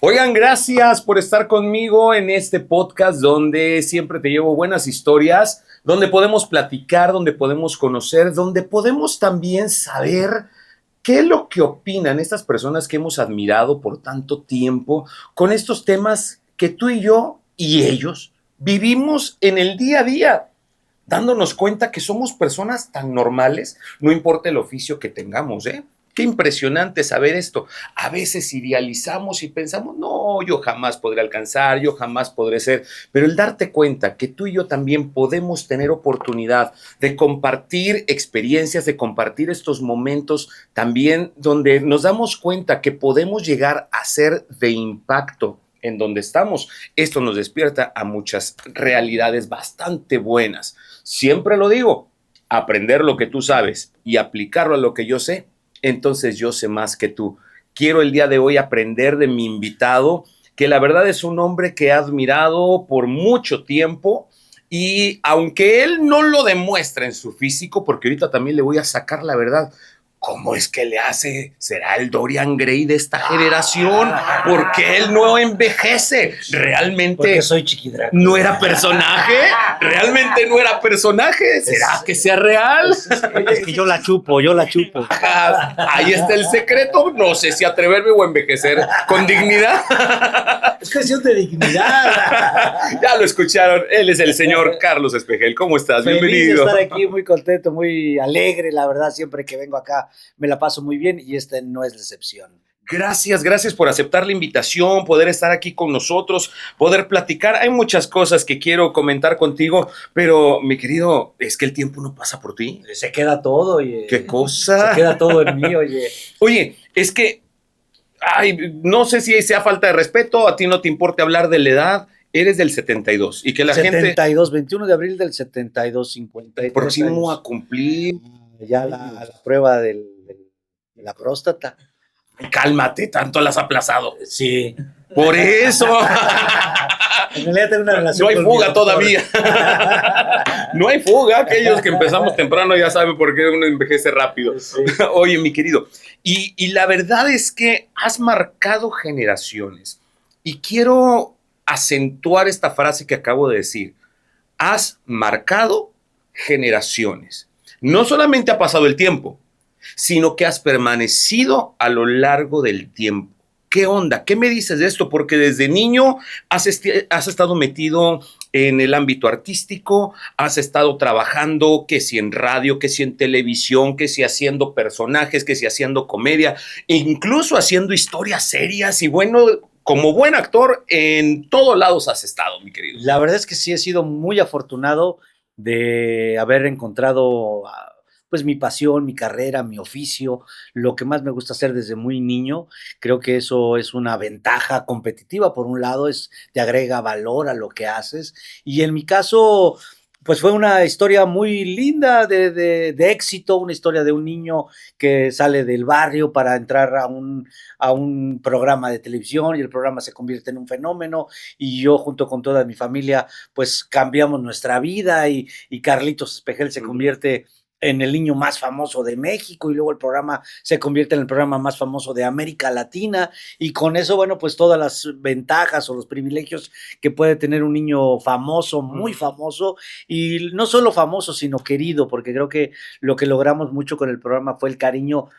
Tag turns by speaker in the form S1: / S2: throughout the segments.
S1: Oigan, gracias por estar conmigo en este podcast donde siempre te llevo buenas historias, donde podemos platicar, donde podemos conocer, donde podemos también saber qué es lo que opinan estas personas que hemos admirado por tanto tiempo con estos temas que tú y yo y ellos vivimos en el día a día, dándonos cuenta que somos personas tan normales, no importa el oficio que tengamos, ¿eh? Qué impresionante saber esto. A veces idealizamos y pensamos, no, yo jamás podré alcanzar, yo jamás podré ser, pero el darte cuenta que tú y yo también podemos tener oportunidad de compartir experiencias, de compartir estos momentos también donde nos damos cuenta que podemos llegar a ser de impacto en donde estamos. Esto nos despierta a muchas realidades bastante buenas. Siempre lo digo, aprender lo que tú sabes y aplicarlo a lo que yo sé, entonces yo sé más que tú. Quiero el día de hoy aprender de mi invitado, que la verdad es un hombre que he admirado por mucho tiempo y aunque él no lo demuestra en su físico, porque ahorita también le voy a sacar la verdad, ¿cómo es que le hace? ¿Será el Dorian Gray de esta generación? Porque él no envejece. Realmente.
S2: Porque soy chiquidra.
S1: ¿No era personaje? ¿Realmente no era personaje? ¿Será que sea real?
S2: Es que yo la chupo.
S1: Ahí está el secreto. No sé si atreverme o envejecer con dignidad.
S2: Es cuestión de dignidad.
S1: Ya lo escucharon. Él es el señor Carlos Espejel. ¿Cómo estás?
S2: Feliz
S1: Bienvenido.
S2: de estar aquí, muy contento, muy alegre, la verdad, siempre que vengo acá me la paso muy bien y esta no es la excepción.
S1: Gracias por aceptar la invitación, poder estar aquí con nosotros, poder platicar. Hay muchas cosas que quiero comentar contigo, pero mi querido, es que el tiempo no pasa por ti.
S2: Se queda todo, oye.
S1: ¿Qué cosa?
S2: Se queda todo en mí, oye.
S1: Oye, es que, no sé si sea falta de respeto, a ti no te importa hablar de la edad. Eres del 72 y que la
S2: 72, 21 de abril del 72, 53
S1: próximo
S2: años.
S1: a cumplir.
S2: Ya la prueba de la próstata.
S1: Cálmate, tanto la has aplazado.
S2: Sí.
S1: Por eso.
S2: En realidad tengo una relación.
S1: No hay fuga todavía. No hay fuga. Aquellos que empezamos temprano ya saben por qué uno envejece rápido. Sí. Oye, mi querido, y la verdad es que has marcado generaciones. Y quiero acentuar esta frase que acabo de decir. Has marcado generaciones. No solamente ha pasado el tiempo, sino que has permanecido a lo largo del tiempo. ¿Qué onda? ¿Qué me dices de esto? Porque desde niño has estado metido en el ámbito artístico, has estado trabajando, que si en radio, que si en televisión, que si haciendo personajes, que si haciendo comedia, e incluso haciendo historias serias y bueno, como buen actor, en todos lados has estado, mi querido.
S2: La verdad es que sí he sido muy afortunado de haber encontrado pues mi pasión, mi carrera, mi oficio, lo que más me gusta hacer desde muy niño. Creo que eso es una ventaja competitiva. Por un lado, te agrega valor a lo que haces. Y en mi caso, pues fue una historia muy linda de éxito, una historia de un niño que sale del barrio para entrar a un programa de televisión y el programa se convierte en un fenómeno y yo junto con toda mi familia pues cambiamos nuestra vida y Carlitos Espejel se convierte en el niño más famoso de México y luego el programa se convierte en el programa más famoso de América Latina y con eso, bueno, pues todas las ventajas o los privilegios que puede tener un niño famoso, muy famoso y no solo famoso, sino querido, porque creo que lo que logramos mucho con el programa fue el cariño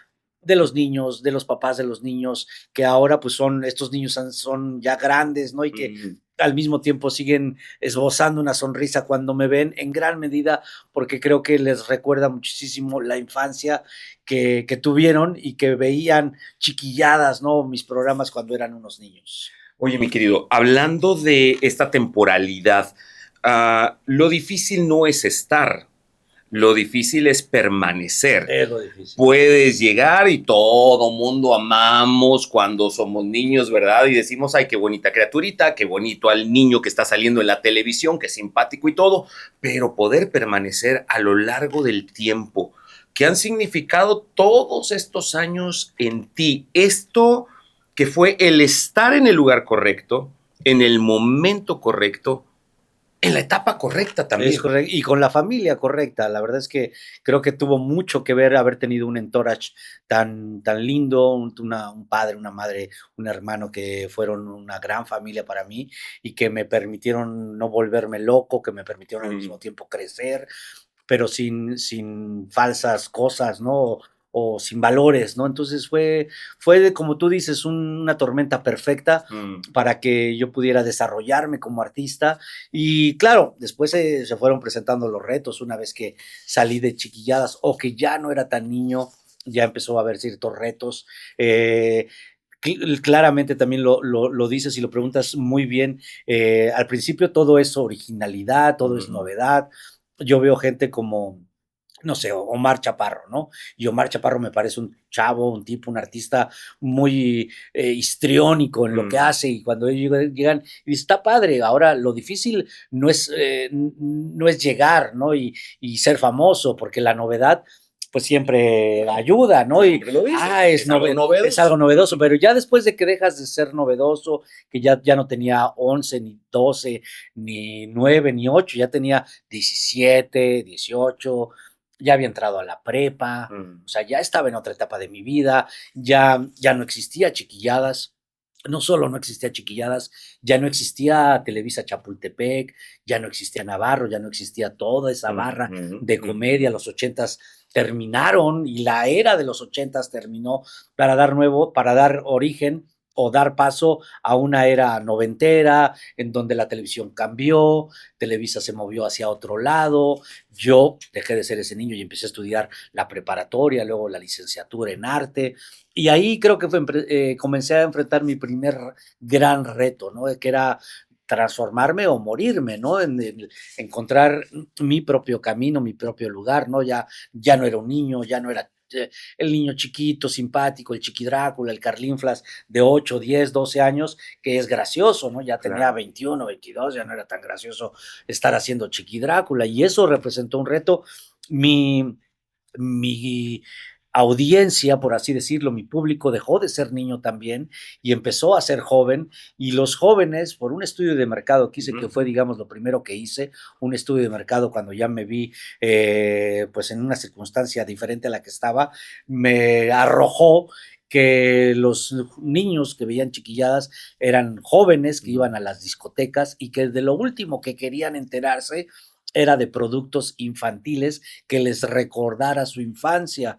S2: de los niños, de los papás de los niños, que ahora pues estos niños son ya grandes, ¿no? Y que al mismo tiempo siguen esbozando una sonrisa cuando me ven, en gran medida porque creo que les recuerda muchísimo la infancia que tuvieron y que veían chiquilladas, ¿no? Mis programas cuando eran unos niños.
S1: Oye, mi querido, hablando de esta temporalidad, lo difícil no es estar, lo difícil es permanecer.
S2: Es lo difícil.
S1: Puedes llegar y todo mundo amamos cuando somos niños, ¿verdad? Y decimos, ay, qué bonita criaturita, qué bonito al niño que está saliendo en la televisión, qué simpático y todo, pero poder permanecer a lo largo del tiempo, ¿qué han significado todos estos años en ti? Esto que fue el estar en el lugar correcto, en el momento correcto, en la etapa correcta también.
S2: Es correcto, y con la familia correcta. La verdad es que creo que tuvo mucho que ver haber tenido un entourage tan lindo, un padre, una madre, un hermano que fueron una gran familia para mí y que me permitieron no volverme loco, que me permitieron al mismo tiempo crecer, pero sin falsas cosas, ¿no? O sin valores, ¿no? Entonces fue como tú dices, una tormenta perfecta para que yo pudiera desarrollarme como artista. Y claro, después se fueron presentando los retos una vez que salí de Chiquilladas o que ya no era tan niño, ya empezó a haber ciertos retos. Claramente también lo dices y lo preguntas muy bien. Al principio todo es originalidad, todo es novedad. Yo veo gente como, no sé, Omar Chaparro, ¿no? Y Omar Chaparro me parece un chavo, un tipo, un artista muy histriónico en lo que hace, y cuando ellos llegan, y está padre. Ahora lo difícil no es llegar, ¿no? Y ser famoso, porque la novedad pues siempre ayuda, ¿no? Y es algo novedoso, pero ya después de que dejas de ser novedoso, que ya no tenía 11, ni 12, ni 9, ni 8, ya tenía 17, 18, ya había entrado a la prepa, o sea, ya estaba en otra etapa de mi vida, ya no existía Chiquilladas. No solo no existía Chiquilladas, ya no existía Televisa Chapultepec, ya no existía Navarro, ya no existía toda esa barra de comedia. Los 80s terminaron y la era de los 80s terminó para dar origen o dar paso a una era noventera, en donde la televisión cambió, Televisa se movió hacia otro lado. Yo dejé de ser ese niño y empecé a estudiar la preparatoria, luego la licenciatura en arte, y ahí creo que comencé a enfrentar mi primer gran reto, ¿no? Que era transformarme o morirme, ¿no? En encontrar mi propio camino, mi propio lugar, ¿no? Ya no era un niño, ya no era el niño chiquito, simpático, el Chiqui Drácula, el Carlinflas de 8, 10, 12 años, que es gracioso, ¿no? Ya tenía 21, 22, ya no era tan gracioso estar haciendo Chiqui Drácula, y eso representó un reto. Mi audiencia, por así decirlo, mi público dejó de ser niño también y empezó a ser joven, y los jóvenes, por un estudio de mercado que hice, que fue, digamos, lo primero que hice, un estudio de mercado cuando ya me vi pues en una circunstancia diferente a la que estaba, me arrojó que los niños que veían Chiquilladas eran jóvenes que iban a las discotecas y que de lo último que querían enterarse era de productos infantiles que les recordara su infancia,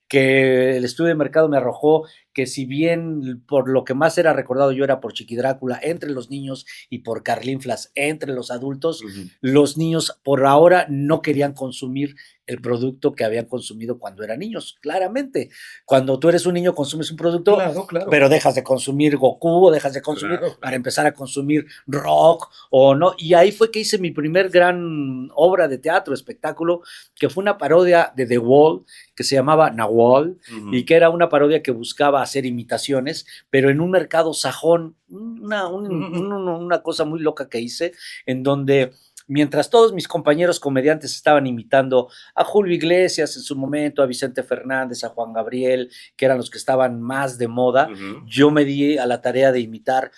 S2: que el estudio de mercado me arrojó que si bien por lo que más era recordado yo era por Chiqui Drácula entre los niños y por Carlinflas entre los adultos, los niños por ahora no querían consumir el producto que habían consumido cuando eran niños. Claramente, cuando tú eres un niño consumes un producto, claro. Pero dejas de consumir Goku o dejas de consumir para empezar a consumir rock o no. Y ahí fue que hice mi primer gran obra de teatro, espectáculo, que fue una parodia de The Wall, que se llamaba Nahual, y que era una parodia que buscaba hacer imitaciones, pero en un mercado sajón, una cosa muy loca que hice, en donde mientras todos mis compañeros comediantes estaban imitando a Julio Iglesias en su momento, a Vicente Fernández, a Juan Gabriel, que eran los que estaban más de moda, yo me di a la tarea de imitar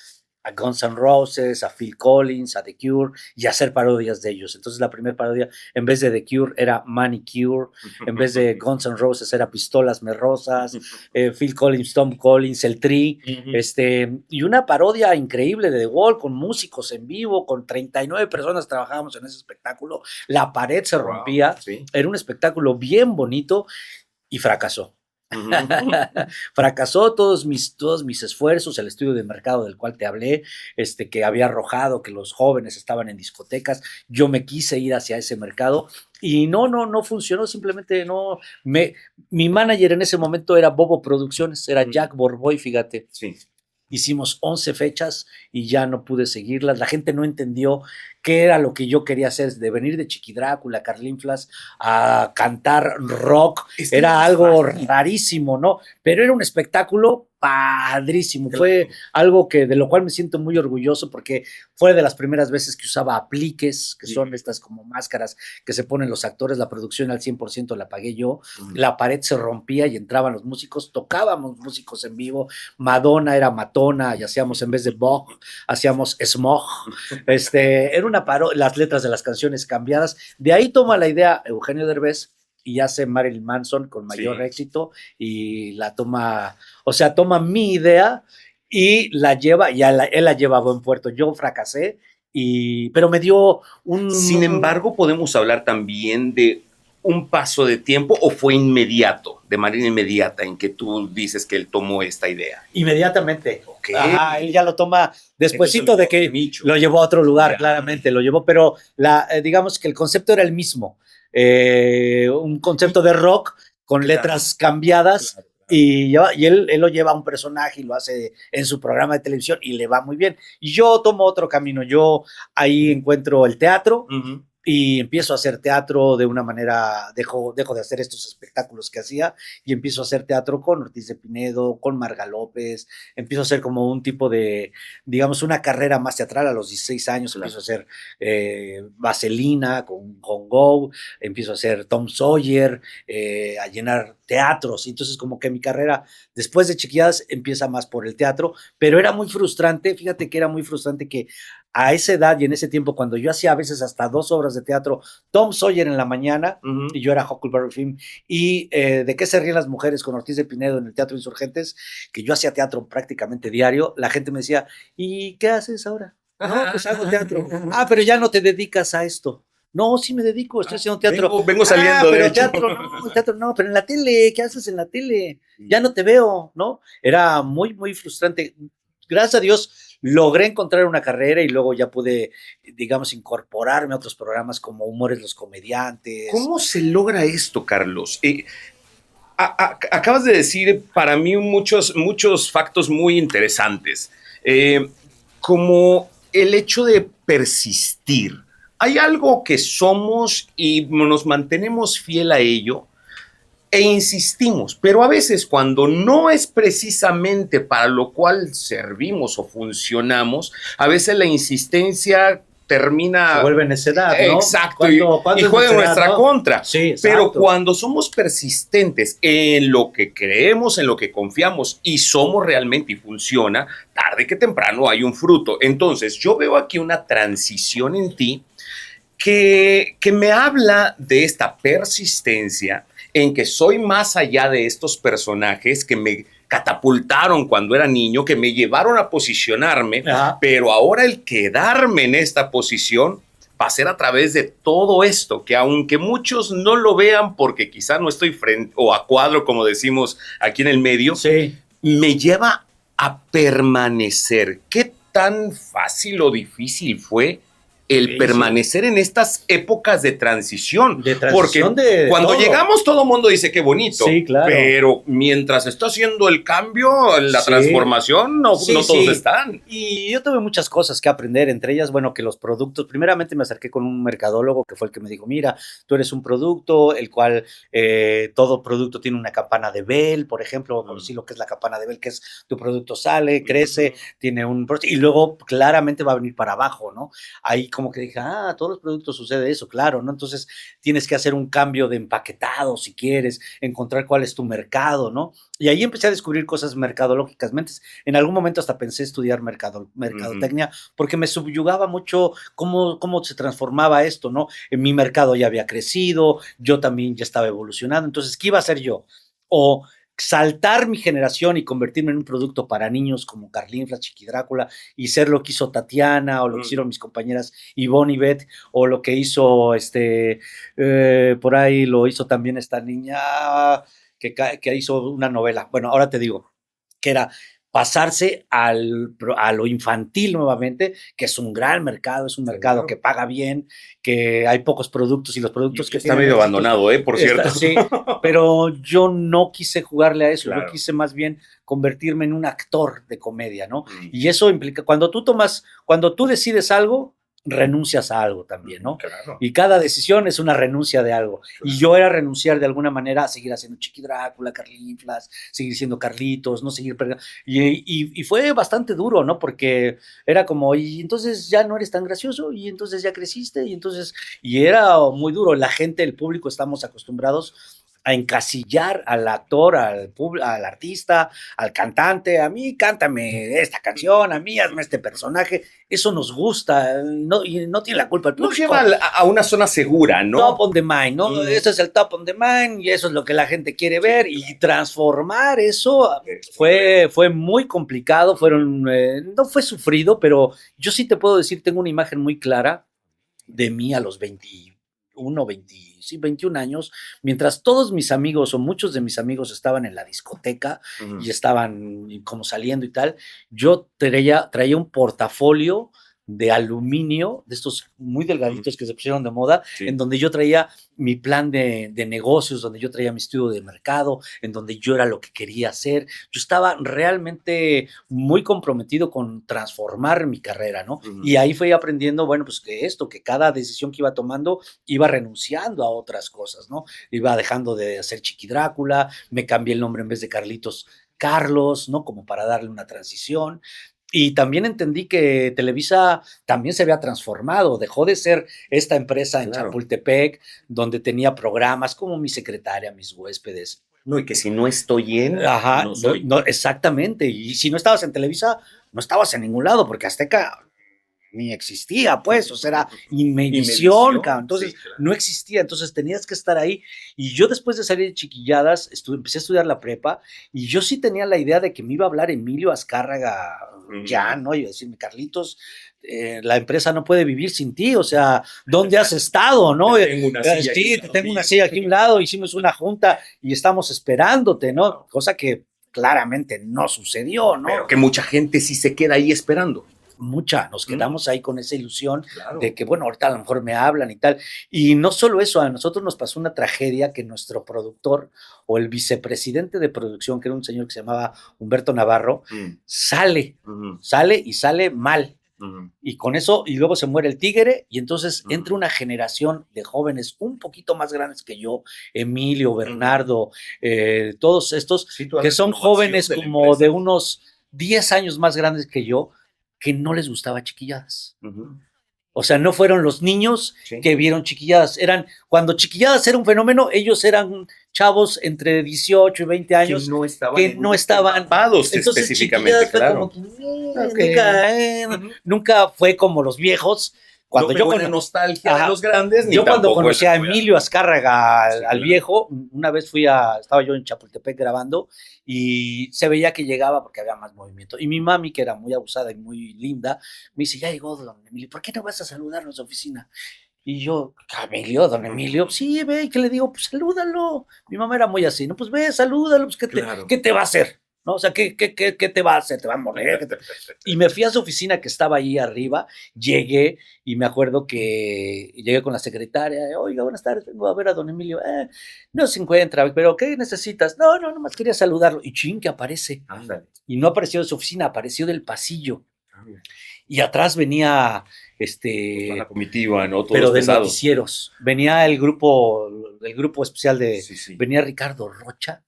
S2: a Guns N' Roses, a Phil Collins, a The Cure, y hacer parodias de ellos. Entonces la primera parodia, en vez de The Cure, era Manicure, en vez de Guns N' Roses era Pistolas Merrosas, Phil Collins, Tom Collins, El Tri, y una parodia increíble de The Wall, con músicos en vivo, con 39 personas trabajábamos en ese espectáculo, la pared se rompía, ¿sí? Era un espectáculo bien bonito y fracasó. Fracasó todos mis esfuerzos, el estudio de mercado del cual te hablé, que había arrojado que los jóvenes estaban en discotecas. Yo me quise ir hacia ese mercado y no funcionó, simplemente no. Mi manager en ese momento era Bobo Producciones, era Jack Borboy, fíjate. Sí. Hicimos 11 fechas y ya no pude seguirlas. La gente no entendió qué era lo que yo quería hacer, de venir de Chiqui Drácula, Carlinflas, a cantar rock. Era algo rarísimo, ¿no? Pero era un espectáculo padrísimo.
S1: Claro.
S2: Fue algo de lo cual me siento muy orgulloso porque fue de las primeras veces que usaba apliques, que son estas como máscaras que se ponen los actores. La producción al 100% la pagué yo. La pared se rompía y entraban los músicos, tocábamos músicos en vivo. Madonna era Matona y hacíamos, en vez de Bog, hacíamos Smog. Era una las letras de las canciones cambiadas. De ahí toma la idea Eugenio Derbez y hace Marilyn Manson con mayor éxito y la toma, o sea, toma mi idea y la lleva, y él la lleva a buen puerto. Yo fracasé, pero me dio
S1: Sin embargo, podemos hablar también de un paso de tiempo, o fue inmediato, de manera inmediata, en que tú dices que él tomó esta idea.
S2: Inmediatamente.
S1: Okay.
S2: Ajá, él ya lo toma despuesito de que lo llevó a otro lugar, claramente lo llevó, pero digamos que el concepto era el mismo. Un concepto de rock con letras cambiadas. Claro. Y él lo lleva a un personaje y lo hace en su programa de televisión y le va muy bien. Y yo tomo otro camino. Yo ahí encuentro el teatro. Y empiezo a hacer teatro de una manera, dejo de hacer estos espectáculos que hacía y empiezo a hacer teatro con Ortiz de Pinedo, con Marga López, empiezo a hacer como un tipo de, digamos, una carrera más teatral a los 16 años, empiezo a hacer Vaselina con Go, empiezo a hacer Tom Sawyer, a llenar teatros, y entonces como que mi carrera después de Chiquilladas empieza más por el teatro, pero era muy frustrante, fíjate que era muy frustrante que a esa edad y en ese tiempo, cuando yo hacía a veces hasta 2 obras de teatro, Tom Sawyer en la mañana, y yo era Huckleberry Finn, y ¿De qué se ríen las mujeres? Con Ortiz de Pinedo en el Teatro Insurgentes, que yo hacía teatro prácticamente diario, la gente me decía, ¿y qué haces ahora? No, pues hago teatro. Ah, pero ya no te dedicas a esto. No, sí me dedico, estoy haciendo teatro.
S1: Vengo saliendo,
S2: pero
S1: de hecho.
S2: teatro no, pero en la tele, ¿qué haces en la tele? Ya no te veo, ¿no? Era muy, muy frustrante. Gracias a Dios logré encontrar una carrera y luego ya pude, digamos, incorporarme a otros programas como Humores los Comediantes.
S1: ¿Cómo se logra esto, Carlos? Acabas de decir para mí muchos factos muy interesantes, como el hecho de persistir. Hay algo que somos y nos mantenemos fiel a ello e insistimos, pero a veces cuando no es precisamente para lo cual servimos o funcionamos, a veces la insistencia termina...
S2: Se vuelve necedad, ¿no?
S1: Exacto, y juega en nuestra contra.
S2: Sí, exacto.
S1: Pero cuando somos persistentes en lo que creemos, en lo que confiamos y somos realmente y funciona, tarde que temprano hay un fruto. Entonces, yo veo aquí una transición en ti que me habla de esta persistencia, en que soy más allá de estos personajes que me catapultaron cuando era niño, que me llevaron a posicionarme, pero ahora el quedarme en esta posición va a ser a través de todo esto, que aunque muchos no lo vean porque quizá no estoy frente o a cuadro, como decimos aquí en el medio, me lleva a permanecer. ¿Qué tan fácil o difícil fue el permanecer en estas épocas de transición? Porque cuando llegamos todo el mundo dice qué bonito, claro, pero mientras está haciendo el cambio, la transformación, no todos están.
S2: Y yo tuve muchas cosas que aprender, entre ellas, bueno, que los productos, primeramente me acerqué con un mercadólogo que fue el que me dijo, mira, tú eres un producto, el cual todo producto tiene una campana de Bell, por ejemplo, conocí lo que es la campana de Bell, que es tu producto sale, crece, tiene un... y luego claramente va a venir para abajo, ¿no? Ahí como que dije, todos los productos sucede eso, claro, ¿no? Entonces tienes que hacer un cambio de empaquetado si quieres, encontrar cuál es tu mercado, ¿no? Y ahí empecé a descubrir cosas mercadológicas. En algún momento hasta pensé estudiar mercadotecnia, porque me subyugaba mucho cómo se transformaba esto, ¿no? En mi mercado ya había crecido, yo también ya estaba evolucionando, entonces, ¿qué iba a hacer yo? O saltar mi generación y convertirme en un producto para niños como Carlinflas, Chiqui Drácula, y ser lo que hizo Tatiana, o lo que hicieron mis compañeras Ivonne y Beth, o lo que hizo por ahí lo hizo también esta niña que hizo una novela. Bueno, ahora te digo, que era pasarse a lo infantil nuevamente, que es un gran mercado, es un mercado que paga bien, que hay pocos productos y los productos que
S1: está medio abandonado, por cierto.
S2: Sí, pero yo no quise jugarle a eso, yo quise más bien convertirme en un actor de comedia, ¿no? Y eso implica, cuando tú decides algo, renuncias a algo también, ¿no?
S1: Claro.
S2: Y cada decisión es una renuncia de algo. Y yo era renunciar de alguna manera a seguir haciendo Chiqui Drácula, Carlinflas, seguir siendo Carlitos, no seguir... Y fue bastante duro, ¿no? Porque era como, y entonces ya no eres tan gracioso, y entonces ya creciste, y entonces... Y era muy duro. La gente, el público, estamos acostumbrados a encasillar al actor, al artista, al cantante. A mí cántame esta canción, a mí hazme este personaje. Eso nos gusta, no, y no tiene la culpa el público.
S1: Nos lleva a una zona segura, ¿no?
S2: Top on the mind, ¿no? Eso es el top on the mind y eso es lo que la gente quiere ver, y transformar eso fue muy complicado. No fue sufrido, pero yo sí te puedo decir, tengo una imagen muy clara de mí a los 21 años, mientras todos mis amigos o muchos de mis amigos estaban en la discoteca y estaban como saliendo y tal. Yo traía un portafolio de aluminio, de estos muy delgaditos que se pusieron de moda, en donde yo traía mi plan de negocios, donde yo traía mi estudio de mercado, en donde yo era lo que quería hacer. Yo estaba realmente muy comprometido con transformar mi carrera, ¿no? Y ahí fui aprendiendo, bueno, pues que cada decisión que iba tomando, iba renunciando a otras cosas, ¿no? Iba dejando de hacer Chiqui Drácula, me cambié el nombre en vez de Carlitos, Carlos, ¿no? Como para darle una transición. Y también entendí que Televisa también se había transformado, dejó de ser esta empresa en Chapultepec, donde tenía programas como Mi Secretaria, Mis Huéspedes.
S1: No, y que si no estoy en...
S2: Ajá, no soy. No, exactamente. Y si no estabas en Televisa, no estabas en ningún lado, porque Azteca ni existía, pues, o sea, era Inmevisión, cabrón. Entonces, sí, claro, no existía, entonces tenías que estar ahí. Y yo después de salir de Chiquilladas, empecé a estudiar la prepa, y yo sí tenía la idea de que me iba a hablar Emilio Azcárraga ya, ¿no? Y decirme, Carlitos, la empresa no puede vivir sin ti, o sea, ¿dónde has estado, no? Sí, tengo una silla aquí a un lado, hicimos una junta y estamos esperándote, ¿no? Cosa que claramente no sucedió, ¿no?
S1: Pero que mucha gente sí se queda ahí esperando.
S2: Nos quedamos ahí con esa ilusión de que, bueno, ahorita a lo mejor me hablan y tal. Y no solo eso, a nosotros nos pasó una tragedia que nuestro productor o el vicepresidente de producción, que era un señor que se llamaba Humberto Navarro, sale y sale mal. Y con eso, y luego se muere el tigre, y entonces entra una generación de jóvenes un poquito más grandes que yo, Emilio, Bernardo, todos estos, que son jóvenes como de unos 10 años más grandes que yo, que no les gustaba Chiquilladas. O sea, no fueron los niños que vieron Chiquilladas. Cuando Chiquilladas era un fenómeno, ellos eran chavos entre 18 y 20 años que no estaban
S1: entonces, específicamente, claro.
S2: Nunca fue como los viejos. Cuando yo
S1: con nostalgia de los grandes,
S2: yo cuando conocí a Emilio Azcárraga, al viejo, una vez estaba yo en Chapultepec grabando y se veía que llegaba porque había más movimiento. Y mi mami, que era muy abusada y muy linda, me dice, ya llegó don Emilio, ¿por qué no vas a saludarnos a oficina? Y yo, Emilio, don Emilio, sí, ve, ¿y qué le digo? Pues salúdalo. Mi mamá era muy así, no, pues ve, salúdalo, pues ¿qué te va a hacer? ¿No? O sea, ¿qué te va a hacer? ¿Te va a morir? Y me fui a su oficina que estaba ahí arriba, llegué y me acuerdo que llegué con la secretaria, oiga, buenas tardes, vengo a ver a don Emilio, no se encuentra, pero ¿qué necesitas? No, nomás quería saludarlo. Y ching, que aparece.
S1: Ándale.
S2: Y no apareció de su oficina, apareció del pasillo. Y atrás venía
S1: la comitiva, ¿no? Todos
S2: pero de
S1: pesados.
S2: Noticieros. Venía el grupo especial de... Sí. Venía Ricardo Rocha,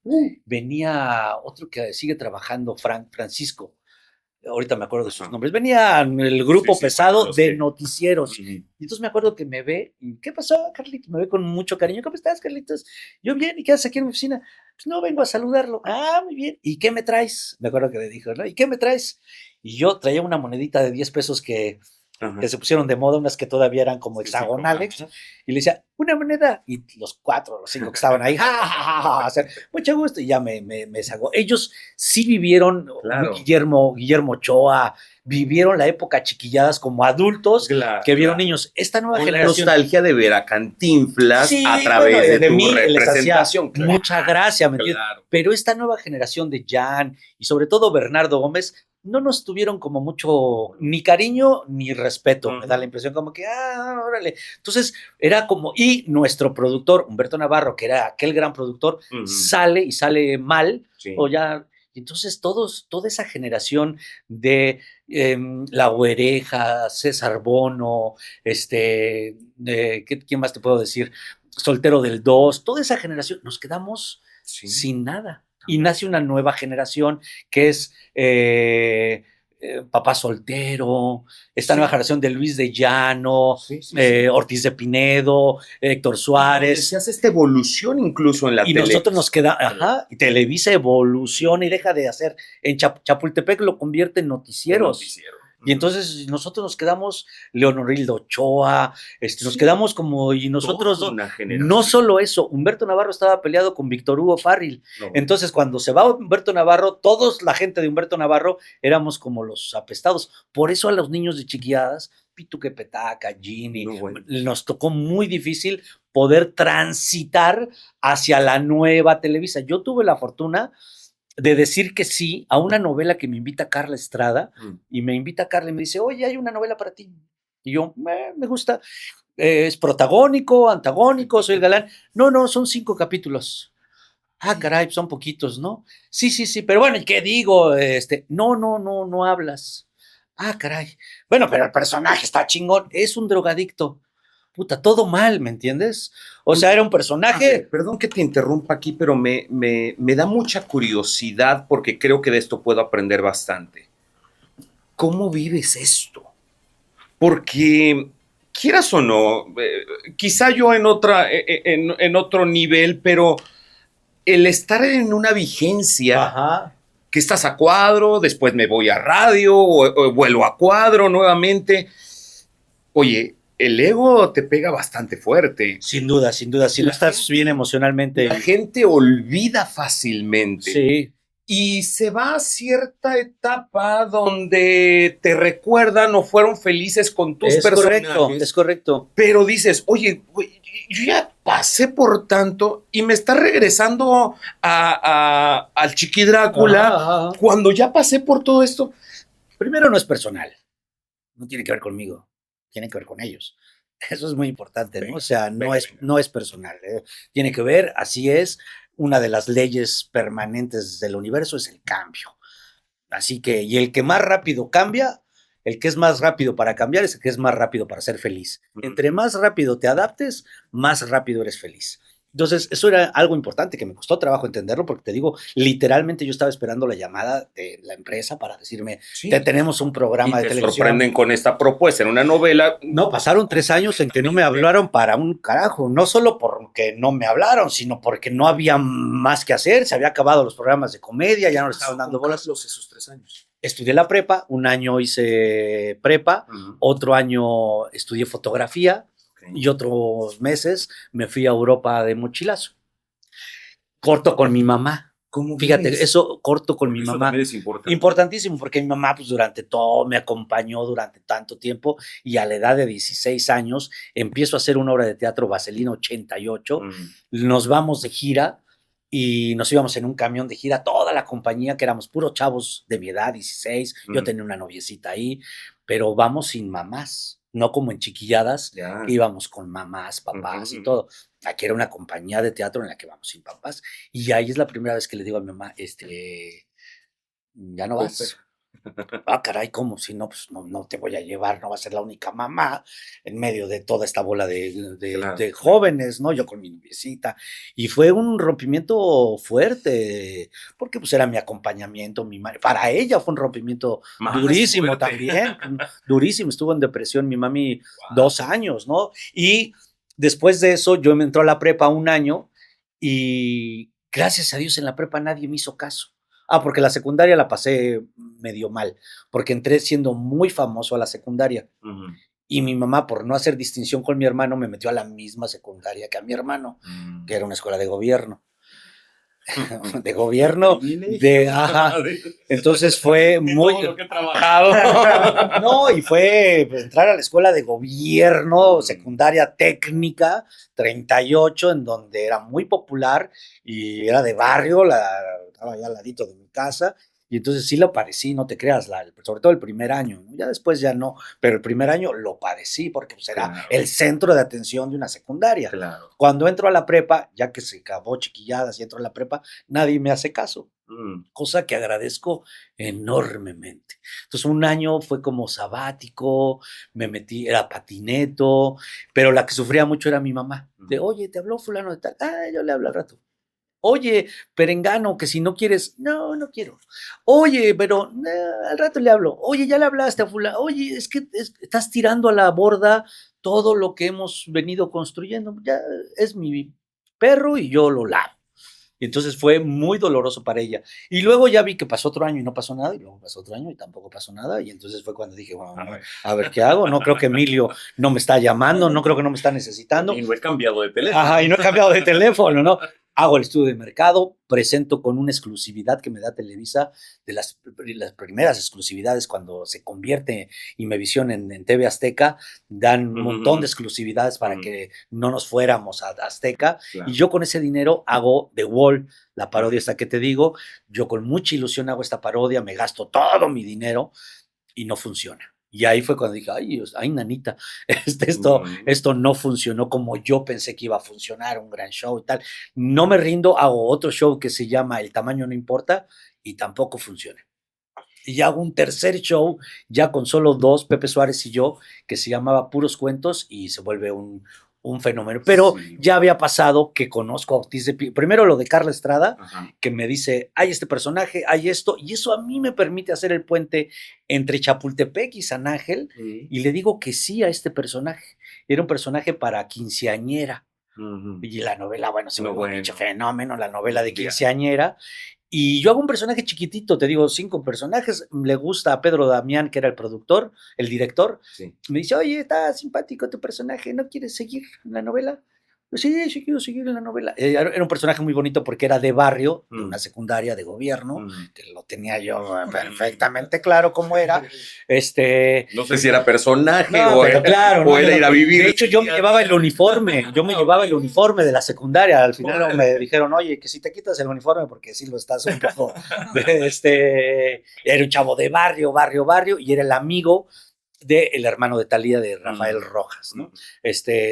S2: venía otro que sigue trabajando, Francisco. Ahorita me acuerdo de sus nombres. Venía el grupo pesado de Noticieros. Y entonces me acuerdo que me ve. Y, ¿qué pasó, Carlitos? Me ve con mucho cariño. ¿Cómo estás, Carlitos? Yo bien. ¿Y qué haces aquí en mi oficina? Pues no, vengo a saludarlo. Ah, muy bien. ¿Y qué me traes? Me acuerdo que me dijo, ¿no? ¿Y qué me traes? Y yo traía una monedita de 10 pesos que se pusieron de moda, unas que todavía eran como hexagonales, y le decía, una moneda, y los 4 o los 5 que estaban ahí, o sea, mucho gusto, y ya me sacó. Ellos sí vivieron, Guillermo Ochoa, vivieron la época Chiquilladas como adultos que vieron niños. Esta nueva generación.
S1: Nostalgia de ver a Cantinflas a través de tu representación.
S2: Mucha gracia, ¿me entiendes? Pero esta nueva generación de Jan, y sobre todo Bernardo Gómez, no nos tuvieron como mucho ni cariño ni respeto. Me da la impresión como que, órale. Entonces, era como, y nuestro productor, Humberto Navarro, que era aquel gran productor, sale mal, o ya Y entonces toda esa generación de La Güereja, César Bono, ¿quién más te puedo decir? Soltero del 2, toda esa generación, nos quedamos sin nada. Y nace una nueva generación que es Papá Soltero, esta nueva generación de Luis de Llano, Ortiz de Pinedo, Héctor Suárez.
S1: Se hace esta evolución incluso en la tele.
S2: Y nosotros nos quedamos, y Televisa evoluciona y deja de hacer, en Chapultepec lo convierte en noticieros. Y entonces nosotros nos quedamos, Leonorildo Ochoa, nos quedamos como, y nosotros, no solo eso, Humberto Navarro estaba peleado con Víctor Hugo Farril. Entonces cuando se va Humberto Navarro, toda la gente de Humberto Navarro éramos como los apestados. Por eso a los niños de chiquilladas, Pituque Petaca, Ginny, nos tocó muy difícil poder transitar hacia la nueva Televisa. Yo tuve la fortuna de decir que sí a una novela que me invita Carla Estrada, y me invita Carla y me dice, oye, hay una novela para ti. Y yo, me gusta, es protagónico, antagónico, soy el galán. No, son 5 capítulos. Ah, caray, son poquitos, ¿no? Sí, pero bueno, ¿y qué digo? No hablas. Ah, caray. Bueno, pero el personaje está chingón, es un drogadicto. Puta, todo mal, ¿me entiendes? O sea, era un personaje...
S1: Perdón que te interrumpa aquí, pero me da mucha curiosidad porque creo que de esto puedo aprender bastante. ¿Cómo vives esto? Porque, quieras o no, quizá yo en otro nivel, pero el estar en una vigencia...
S2: Ajá.
S1: Que estás a cuadro, después me voy a radio o vuelvo a cuadro nuevamente. Oye, el ego te pega bastante fuerte.
S2: Sin duda. Si no estás bien emocionalmente.
S1: La gente olvida fácilmente.
S2: Sí.
S1: Y se va a cierta etapa donde te recuerdan o fueron felices con tus personajes.
S2: Es correcto.
S1: Pero dices, oye, yo ya pasé por tanto y me está regresando al Chiqui Drácula cuando ya pasé por todo esto.
S2: Primero, no es personal. No tiene que ver conmigo. Tiene que ver con ellos. Eso es muy importante, ¿no? O sea, no es personal. Tiene que ver, así es. Una de las leyes permanentes del universo es el cambio. Así que, y el que más rápido cambia, el que es más rápido para cambiar es el que es más rápido para ser feliz. Entre más rápido te adaptes, más rápido eres feliz. Entonces, eso era algo importante que me costó trabajo entenderlo, porque te digo, literalmente yo estaba esperando la llamada de la empresa para decirme, te tenemos un programa de televisión.
S1: Te sorprenden con esta propuesta en una novela.
S2: No, pasaron 3 años en que no me hablaron para un carajo, no solo porque no me hablaron, sino porque no había más que hacer, se había acabado los programas de comedia, ya no le estaban dando bolas.
S1: Esos 3 años.
S2: Estudié la prepa, un año hice prepa, otro año estudié fotografía, y otros meses me fui a Europa de mochilazo. Corto con mi mamá. Fíjate, eso corto con mi mamá.
S1: Es importante.
S2: Importantísimo, porque mi mamá pues durante todo me acompañó durante tanto tiempo, y a la edad de 16 años empiezo a hacer una obra de teatro, Vaselina 88, nos vamos de gira y nos íbamos en un camión de gira, toda la compañía, que éramos puros chavos de mi edad, 16, yo tenía una noviecita ahí, pero vamos sin mamás. No como en Chiquilladas, que íbamos con mamás, papás y todo. Aquí era una compañía de teatro en la que vamos sin papás. Y ahí es la primera vez que le digo a mi mamá, ya no vas. Ah, caray, ¿cómo? Si no, pues no te voy a llevar, no va a ser la única mamá en medio de toda esta bola de jóvenes, ¿no? Yo con mi noviecita. Y fue un rompimiento fuerte, porque pues era mi acompañamiento, mi madre. Para ella fue un rompimiento durísimo también, durísimo. Estuvo en depresión mi mami 2 años, ¿no? Y después de eso yo me entró a la prepa 1 año y gracias a Dios en la prepa nadie me hizo caso. Porque la secundaria la pasé medio mal, porque entré siendo muy famoso a la secundaria. Y mi mamá, por no hacer distinción con mi hermano, me metió a la misma secundaria que a mi hermano, que era una escuela de gobierno. De gobierno, entonces fue muy...
S1: Todo lo que he trabajado.
S2: No, y fue entrar a la escuela de gobierno, secundaria técnica, 38, en donde era muy popular y era de barrio, estaba allá al ladito de mi casa, Y entonces sí lo padecí, no te creas, sobre todo el primer año, ¿no? Ya después ya no, pero el primer año lo padecí porque pues, era
S1: Claro.
S2: el centro de atención de una secundaria.
S1: Claro.
S2: Cuando entro a la prepa, ya que se acabó Chiquilladas y entro a la prepa, nadie me hace caso, cosa que agradezco enormemente. Entonces un año fue como sabático, me metí, era patineto, pero la que sufría mucho era mi mamá. De, oye, te habló fulano de tal, yo le hablo al rato. Oye, perengano, que si no quieres, no quiero. Oye, pero al rato le hablo. Oye, ya le hablaste a fulano. Oye, es que estás tirando a la borda todo lo que hemos venido construyendo. Ya es mi perro y yo lo lavo. Y entonces fue muy doloroso para ella. Y luego ya vi que pasó otro año y no pasó nada, y luego pasó otro año y tampoco pasó nada. Y entonces fue cuando dije, bueno, a ver qué hago. No creo que Emilio no me está llamando, no creo que no me está necesitando.
S1: Y no he cambiado de teléfono.
S2: Ajá, y no he cambiado de teléfono, ¿no? Hago el estudio de mercado, presento con una exclusividad que me da Televisa, de las primeras exclusividades cuando se convierte Imevisión en TV Azteca, dan un montón de exclusividades para que no nos fuéramos a Azteca, claro. Y yo con ese dinero hago The Wall, la parodia esta que te digo, yo con mucha ilusión hago esta parodia, me gasto todo mi dinero y no funciona. Y ahí fue cuando dije, ay, nanita, esto no funcionó como yo pensé que iba a funcionar, un gran show y tal. No me rindo, hago otro show que se llama El tamaño no importa y tampoco funciona. Y hago un tercer show, ya con solo dos, Pepe Suárez y yo, que se llamaba Puros Cuentos y se vuelve un fenómeno. Pero ya había pasado que conozco a Ortiz de Pinedo. Primero lo de Carla Estrada, que me dice, hay este personaje, hay esto, y eso a mí me permite hacer el puente entre Chapultepec y San Ángel, y le digo que sí a este personaje. Era un personaje para quinceañera. Y la novela, bueno, se me fue un pinche fenómeno, la novela de quinceañera. Y yo hago un personaje chiquitito, te digo, 5 personajes. Le gusta a Pedro Damián, que era el productor, el director. Sí. Me dice, oye, está simpático tu personaje, ¿no quieres seguir en la novela? Sí, quiero seguir en la novela. Era un personaje muy bonito porque era de barrio, de una secundaria de gobierno, que lo tenía yo perfectamente claro cómo era.
S1: No sé si era personaje
S2: o
S1: era ir a vivir.
S2: De hecho, yo me llevaba el uniforme, de la secundaria. Al final me dijeron, oye, que si te quitas el uniforme porque sí lo estás un poco... Era un chavo de barrio, y era el amigo del hermano de Thalía, de Rafael Rojas, ¿no?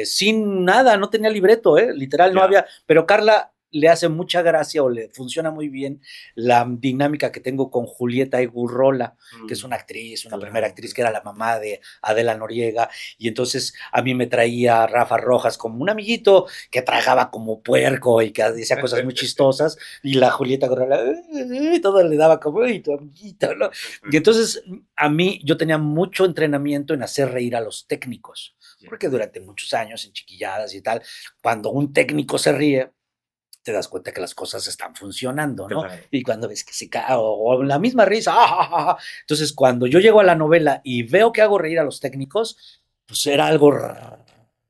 S2: Sin nada, no tenía libreto, literal, no había, pero Carla le hace mucha gracia o le funciona muy bien la dinámica que tengo con Julieta Egurrola, que es una actriz, una primera actriz que era la mamá de Adela Noriega, y entonces a mí me traía Rafa Rojas como un amiguito que tragaba como puerco y que decía cosas muy chistosas, y la Julieta Egurrola, todo le daba como, tu amiguito, ¿no? Y entonces a mí, yo tenía mucho entrenamiento en hacer reír a los técnicos, porque durante muchos años en Chiquilladas y tal, cuando un técnico se ríe, te das cuenta que las cosas están funcionando, ¿no? Claro. Y cuando ves que se cae, o la misma risa, entonces cuando yo llego a la novela y veo que hago reír a los técnicos, pues era algo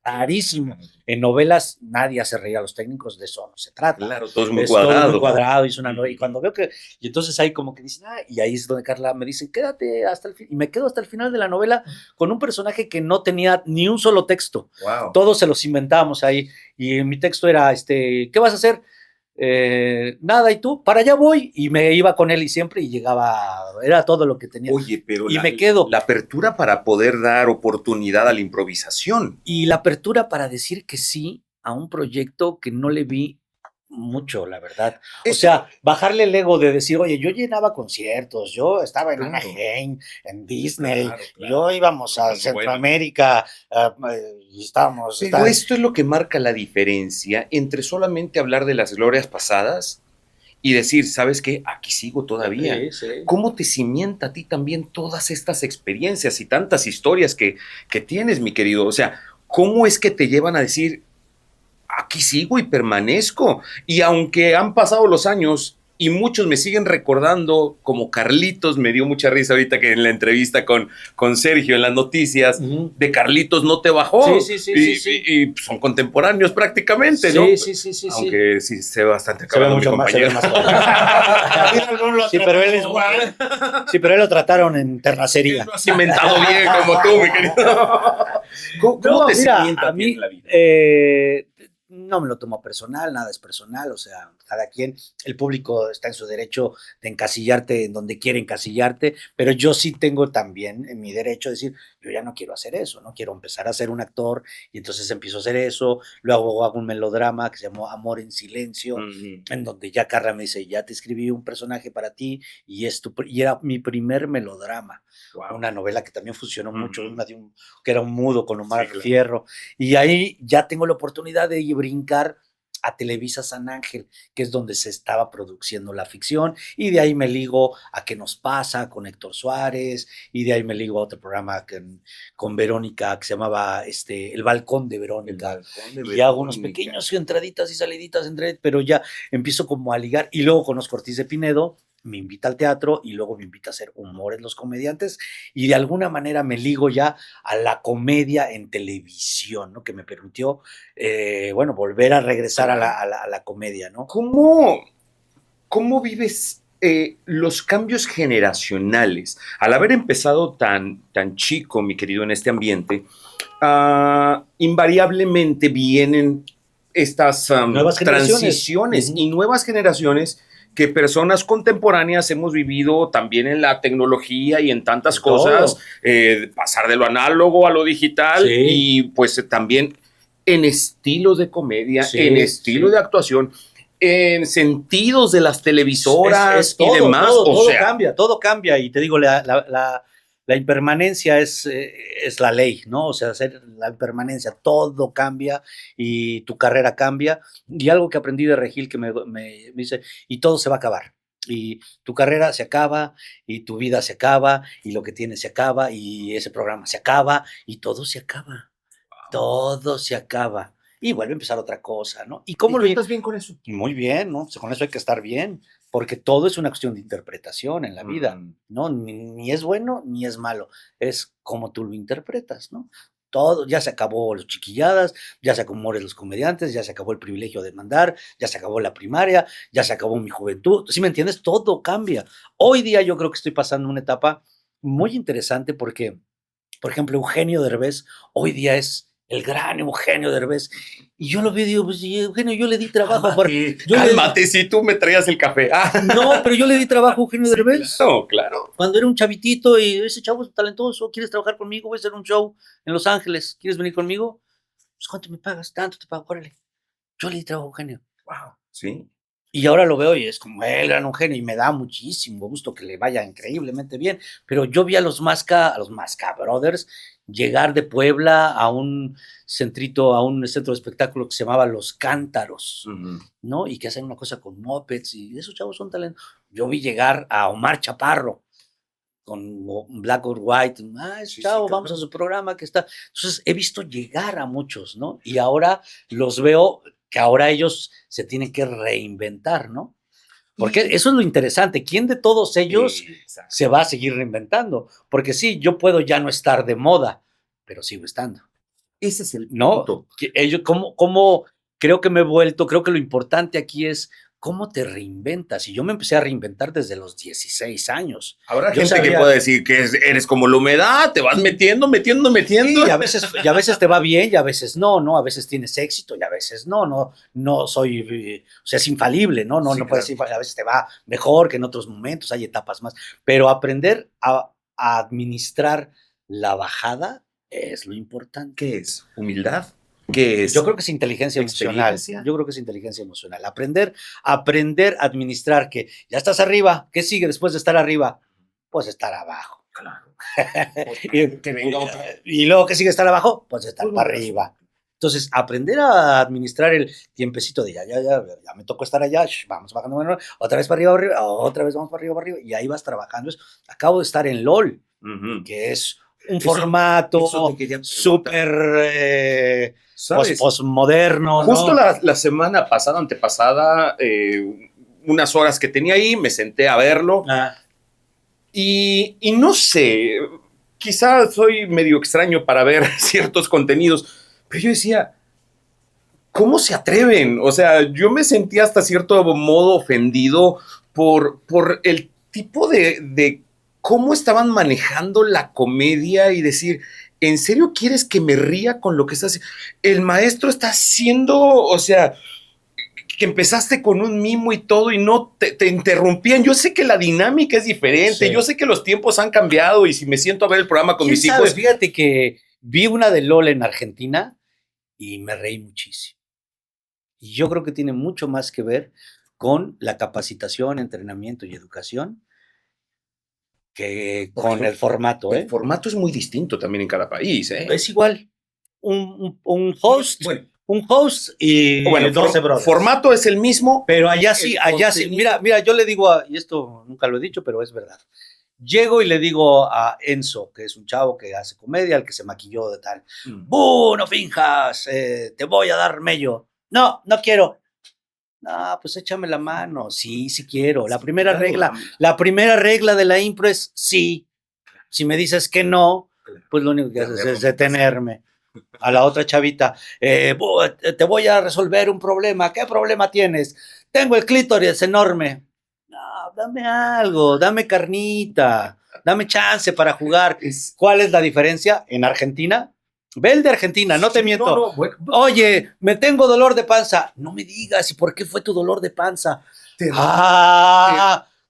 S2: rarísimo. En novelas nadie hace reír a los técnicos, de eso no se trata.
S1: Claro, todo es muy cuadrado.
S2: Todo muy cuadrado, y cuando veo que, y entonces ahí como que dicen, y ahí es donde Carla me dice, quédate hasta el final, y me quedo hasta el final de la novela con un personaje que no tenía ni un solo texto. Wow. Todos se los inventábamos ahí, y mi texto era, ¿qué vas a hacer? Nada, ¿y tú? Para allá voy, y me iba con él y siempre, y llegaba, era todo lo que tenía.
S1: Oye, pero
S2: y me quedo.
S1: La apertura para poder dar oportunidad a la improvisación.
S2: Y la apertura para decir que sí a un proyecto que no le vi mucho, la verdad. O sea, bajarle el ego de decir, oye, yo llenaba conciertos, yo estaba en Anaheim, en Disney, yo íbamos a Centroamérica, y estábamos...
S1: Pero esto es lo que marca la diferencia entre solamente hablar de las glorias pasadas y decir, ¿sabes qué? Aquí sigo todavía. Sí. ¿Cómo te cimienta a ti también todas estas experiencias y tantas historias que tienes, mi querido? O sea, ¿cómo es que te llevan a decir, aquí sigo y permanezco? Y aunque han pasado los años y muchos me siguen recordando, como Carlitos, me dio mucha risa ahorita que en la entrevista con Sergio en las noticias, de Carlitos no te bajó.
S2: Sí.
S1: Y son contemporáneos prácticamente, ¿no?
S2: Sí.
S1: Aunque sí se ve bastante
S2: acabado mi compañero. Sí, pero él es igual. Sí, pero él lo trataron en terracería.
S1: No has inventado bien como tú, mi querido. ¿Cómo te sientas a mí en la vida?
S2: no me lo tomo personal, nada es personal, o sea, cada quien, el público está en su derecho de encasillarte en donde quiere encasillarte, pero yo sí tengo también en mi derecho de decir, yo ya no quiero hacer eso, no quiero empezar a ser un actor y entonces empiezo a hacer eso, luego hago un melodrama que se llamó Amor en Silencio, en donde ya Carla me dice, ya te escribí un personaje para ti y era mi primer melodrama, una novela que también funcionó mucho, que era un mudo con Omar Fierro, y ahí ya tengo la oportunidad de brincar a Televisa San Ángel, que es donde se estaba produciendo la ficción, y de ahí me ligo a ¿Qué nos pasa? Con Héctor Suárez, y de ahí me ligo a otro programa con Verónica, que se llamaba El Balcón de Verónica, y hago unos pequeños entraditas y saliditas, pero ya empiezo como a ligar, y luego conozco a Ortiz de Pinedo, me invita al teatro y luego me invita a hacer humor en Los Comediantes y de alguna manera me ligo ya a la comedia en televisión, ¿no? Que me permitió, volver a regresar a la comedia, ¿no?
S1: ¿Cómo vives los cambios generacionales? Al haber empezado tan chico, mi querido, en este ambiente, invariablemente vienen estas
S2: nuevas
S1: transiciones y nuevas generaciones que personas contemporáneas hemos vivido también en la tecnología y en tantas cosas, pasar de lo análogo a lo digital y pues también en estilos de comedia, en estilos de actuación, en sentidos de las televisoras
S2: todo,
S1: y demás.
S2: Todo cambia y te digo, la impermanencia es la ley, ¿no? O sea, hacer la impermanencia, todo cambia y tu carrera cambia. Y algo que aprendí de Regil que me dice, y todo se va a acabar. Y tu carrera se acaba, y tu vida se acaba, y lo que tienes se acaba, y ese programa se acaba, y todo se acaba. Todo se acaba. Y vuelve a empezar otra cosa, ¿no?
S1: ¿Y cómo lo estás bien con eso?
S2: Muy bien, ¿no? Con eso hay que estar bien, porque todo es una cuestión de interpretación en la vida, ¿no? Ni es bueno ni es malo, es como tú lo interpretas, ¿no? Todo, ya se acabó los chiquilladas, ya se acabó Los Comediantes, ya se acabó el privilegio de mandar, ya se acabó la primaria, ya se acabó mi juventud, ¿sí me entiendes? Todo cambia. Hoy día yo creo que estoy pasando una etapa muy interesante porque, por ejemplo, Eugenio Derbez hoy día es el gran Eugenio Derbez. Y yo lo veo y digo, pues Eugenio, yo le di trabajo.
S1: Cálmate, si tú me traías el café.
S2: No, pero yo le di trabajo a Eugenio Derbez.
S1: Claro.
S2: Cuando era un chavitito y ese chavo es talentoso, ¿quieres trabajar conmigo? Voy a hacer un show en Los Ángeles. ¿Quieres venir conmigo? Pues ¿cuánto me pagas? Tanto te pago, órale. Yo le di trabajo a Eugenio.
S1: Wow, sí.
S2: Y ahora lo veo y es como el gran Eugenio y me da muchísimo gusto que le vaya increíblemente bien. Pero yo vi a los Masca Brothers llegar de Puebla a un centro de espectáculo que se llamaba Los Cántaros, ¿no? Y que hacen una cosa con mopeds y esos chavos son talentos. Yo vi llegar a Omar Chaparro con Black or White, chavo, vamos a su programa que está. Entonces he visto llegar a muchos, ¿no? Y ahora los veo que ahora ellos se tienen que reinventar, ¿no? Porque eso es lo interesante. ¿Quién de todos ellos se va a seguir reinventando? Porque sí, yo puedo ya no estar de moda, pero sigo estando.
S1: Ese es el punto.
S2: ¿Cómo creo que me he vuelto? Creo que lo importante aquí es cómo te reinventas. Y yo me empecé a reinventar desde los 16 años.
S1: Habrá gente que puede decir que eres como la humedad, te vas metiendo.
S2: Sí, y a veces te va bien y a veces no, a veces tienes éxito y a veces no soy, o sea, es infalible, ¿no? No puedes decir, a veces te va mejor que en otros momentos, hay etapas más. Pero aprender a administrar la bajada es lo importante.
S1: ¿Qué es? ¿Humildad? ¿Qué es?
S2: Yo creo que es inteligencia emocional. Yo creo que es inteligencia emocional. Aprender a administrar que ya estás arriba. ¿Qué sigue después de estar arriba? Pues estar abajo.
S1: Claro.
S2: Y luego, ¿qué sigue estar abajo? Pues estar para arriba. Entonces, aprender a administrar el tiempecito de ya me tocó estar allá, vamos bajando, otra vez para arriba, otra vez vamos para arriba, y ahí vas trabajando. Acabo de estar en LOL, que es un formato súper postmoderno.
S1: Justo la semana pasada, antepasada, unas horas que tenía ahí, me senté a verlo. Y no sé, quizás soy medio extraño para ver ciertos contenidos, pero yo decía, ¿cómo se atreven? O sea, yo me sentí hasta cierto modo ofendido por el tipo de cómo estaban manejando la comedia y decir, ¿en serio quieres que me ría con lo que estás haciendo? El maestro está haciendo, o sea, que empezaste con un mimo y todo y no te interrumpían. Yo sé que la dinámica es diferente,
S2: Sí.
S1: yo sé que los tiempos han cambiado y si me siento a ver el programa con mis hijos...
S2: Fíjate que vi una de LOL en Argentina y me reí muchísimo. Y yo creo que tiene mucho más que ver con la capacitación, entrenamiento y educación que con el formato,
S1: El formato es muy distinto también en cada país, ¿eh?
S2: Es igual. Un host,
S1: Bueno,
S2: un host y
S1: bueno,
S2: 12 brothers.
S1: formato es el mismo.
S2: Pero allá sí,
S1: contenido.
S2: Mira, yo le digo, y esto nunca lo he dicho, pero es verdad. Llego y le digo a Enzo, que es un chavo que hace comedia, el que se maquilló de tal. No finjas, te voy a dar mello. No, no quiero. No, pues échame la mano. Sí, sí quiero. La primera regla de la impro es sí. Si me dices que no, pues lo único que haces es detenerme. A la otra chavita, te voy a resolver un problema. ¿Qué problema tienes? Tengo el clítoris enorme. No, dame algo, dame carnita, dame chance para jugar. ¿Cuál es la diferencia en Argentina? Ve el de Argentina, no te miento.
S1: Bueno.
S2: Oye, me tengo dolor de panza. No me digas, ¿y por qué fue tu dolor de panza?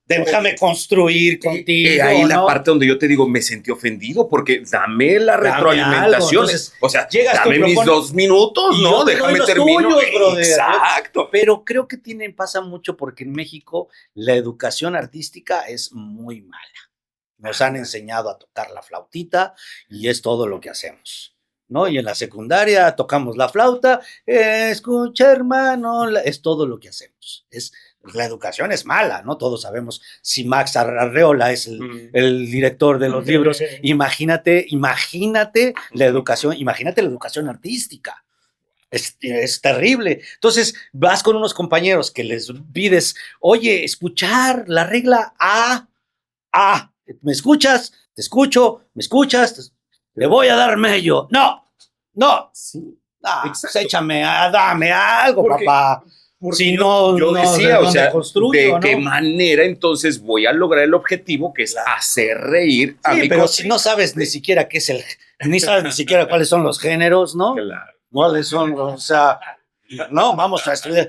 S2: Déjame construir contigo.
S1: Ahí
S2: ¿no?
S1: la parte donde yo te digo, me sentí ofendido porque dame la retroalimentación.
S2: Entonces,
S1: o sea,
S2: llegas
S1: dame mis 2 minutos,
S2: y
S1: ¿no? Déjame terminar.
S2: Exacto. Pero creo que pasa mucho porque en México la educación artística es muy mala. Nos han enseñado a tocar la flautita y es todo lo que hacemos, ¿no? Y en la secundaria tocamos la flauta, escucha hermano, es todo lo que hacemos. La educación es mala, ¿no? Todos sabemos, si Max Arreola es el director de los libros, imagínate la educación artística. Es terrible. Entonces, vas con unos compañeros que les pides, oye, escuchar la regla A. ¿Me escuchas? Te escucho, ¿me escuchas? Le voy a dar mello. No.
S1: Sí.
S2: Pues échame, dame algo, papá.
S1: Si no, yo decía, o sea, ¿de qué
S2: ¿no?
S1: manera entonces voy a lograr el objetivo que es hacer reír a mi
S2: pero si no sabes ni siquiera qué es ni sabes ni siquiera cuáles son los géneros, ¿no?
S1: Claro.
S2: ¿Cuáles son? O sea, no, vamos a estudiar.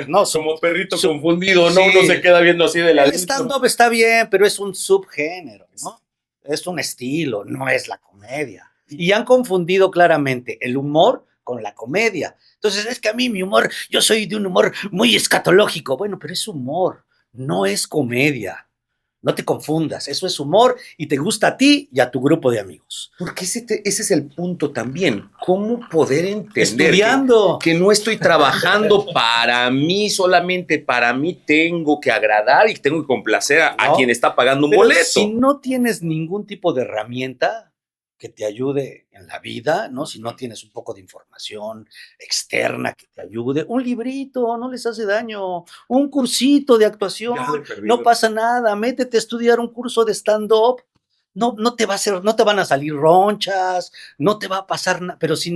S2: No,
S1: como perrito confundido, ¿no? Uno se queda viendo así de la
S2: El stand-up está bien, pero es un subgénero, ¿no? Es un estilo, no es la comedia. Y han confundido claramente el humor con la comedia. Entonces, es que a mí mi humor, yo soy de un humor muy escatológico. Bueno, pero es humor, no es comedia. No te confundas, eso es humor y te gusta a ti y a tu grupo de amigos.
S1: Porque ese es el punto también. ¿Cómo poder entender
S2: Estudiando.
S1: Que no estoy trabajando para mí, solamente para mí tengo que agradar y tengo que complacer a quien está pagando un boleto?
S2: Si no tienes ningún tipo de herramienta que te ayude en la vida, ¿no? Si no tienes un poco de información externa que te ayude, un librito no les hace daño, un cursito de actuación, no pasa nada, métete a estudiar un curso de stand-up, no te van a salir ronchas, no te va a pasar nada, pero si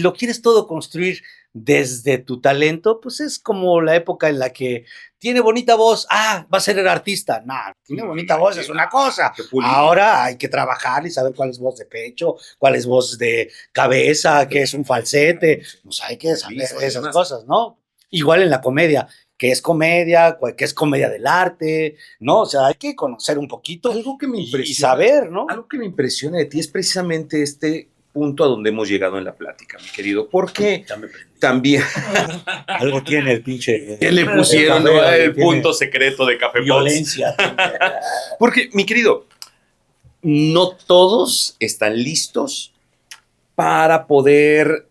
S2: lo quieres todo construir desde tu talento, pues es como la época en la que tiene bonita voz, va a ser el artista. Tiene bonita voz, es una cosa. Ahora hay que trabajar y saber cuál es voz de pecho, cuál es voz de cabeza, qué es un falsete. Pues hay que saber esas cosas, ¿no? Igual en la comedia, qué es comedia del arte, ¿no? O sea, hay que conocer un poquito
S1: algo que me impresiona,
S2: y saber, ¿no?
S1: Algo que me impresiona de ti es precisamente este punto a donde hemos llegado en la plática, mi querido, porque también
S2: algo tiene el pinche
S1: que le pusieron el punto secreto de Café
S2: violencia.
S1: Porque, mi querido, no todos están listos para poder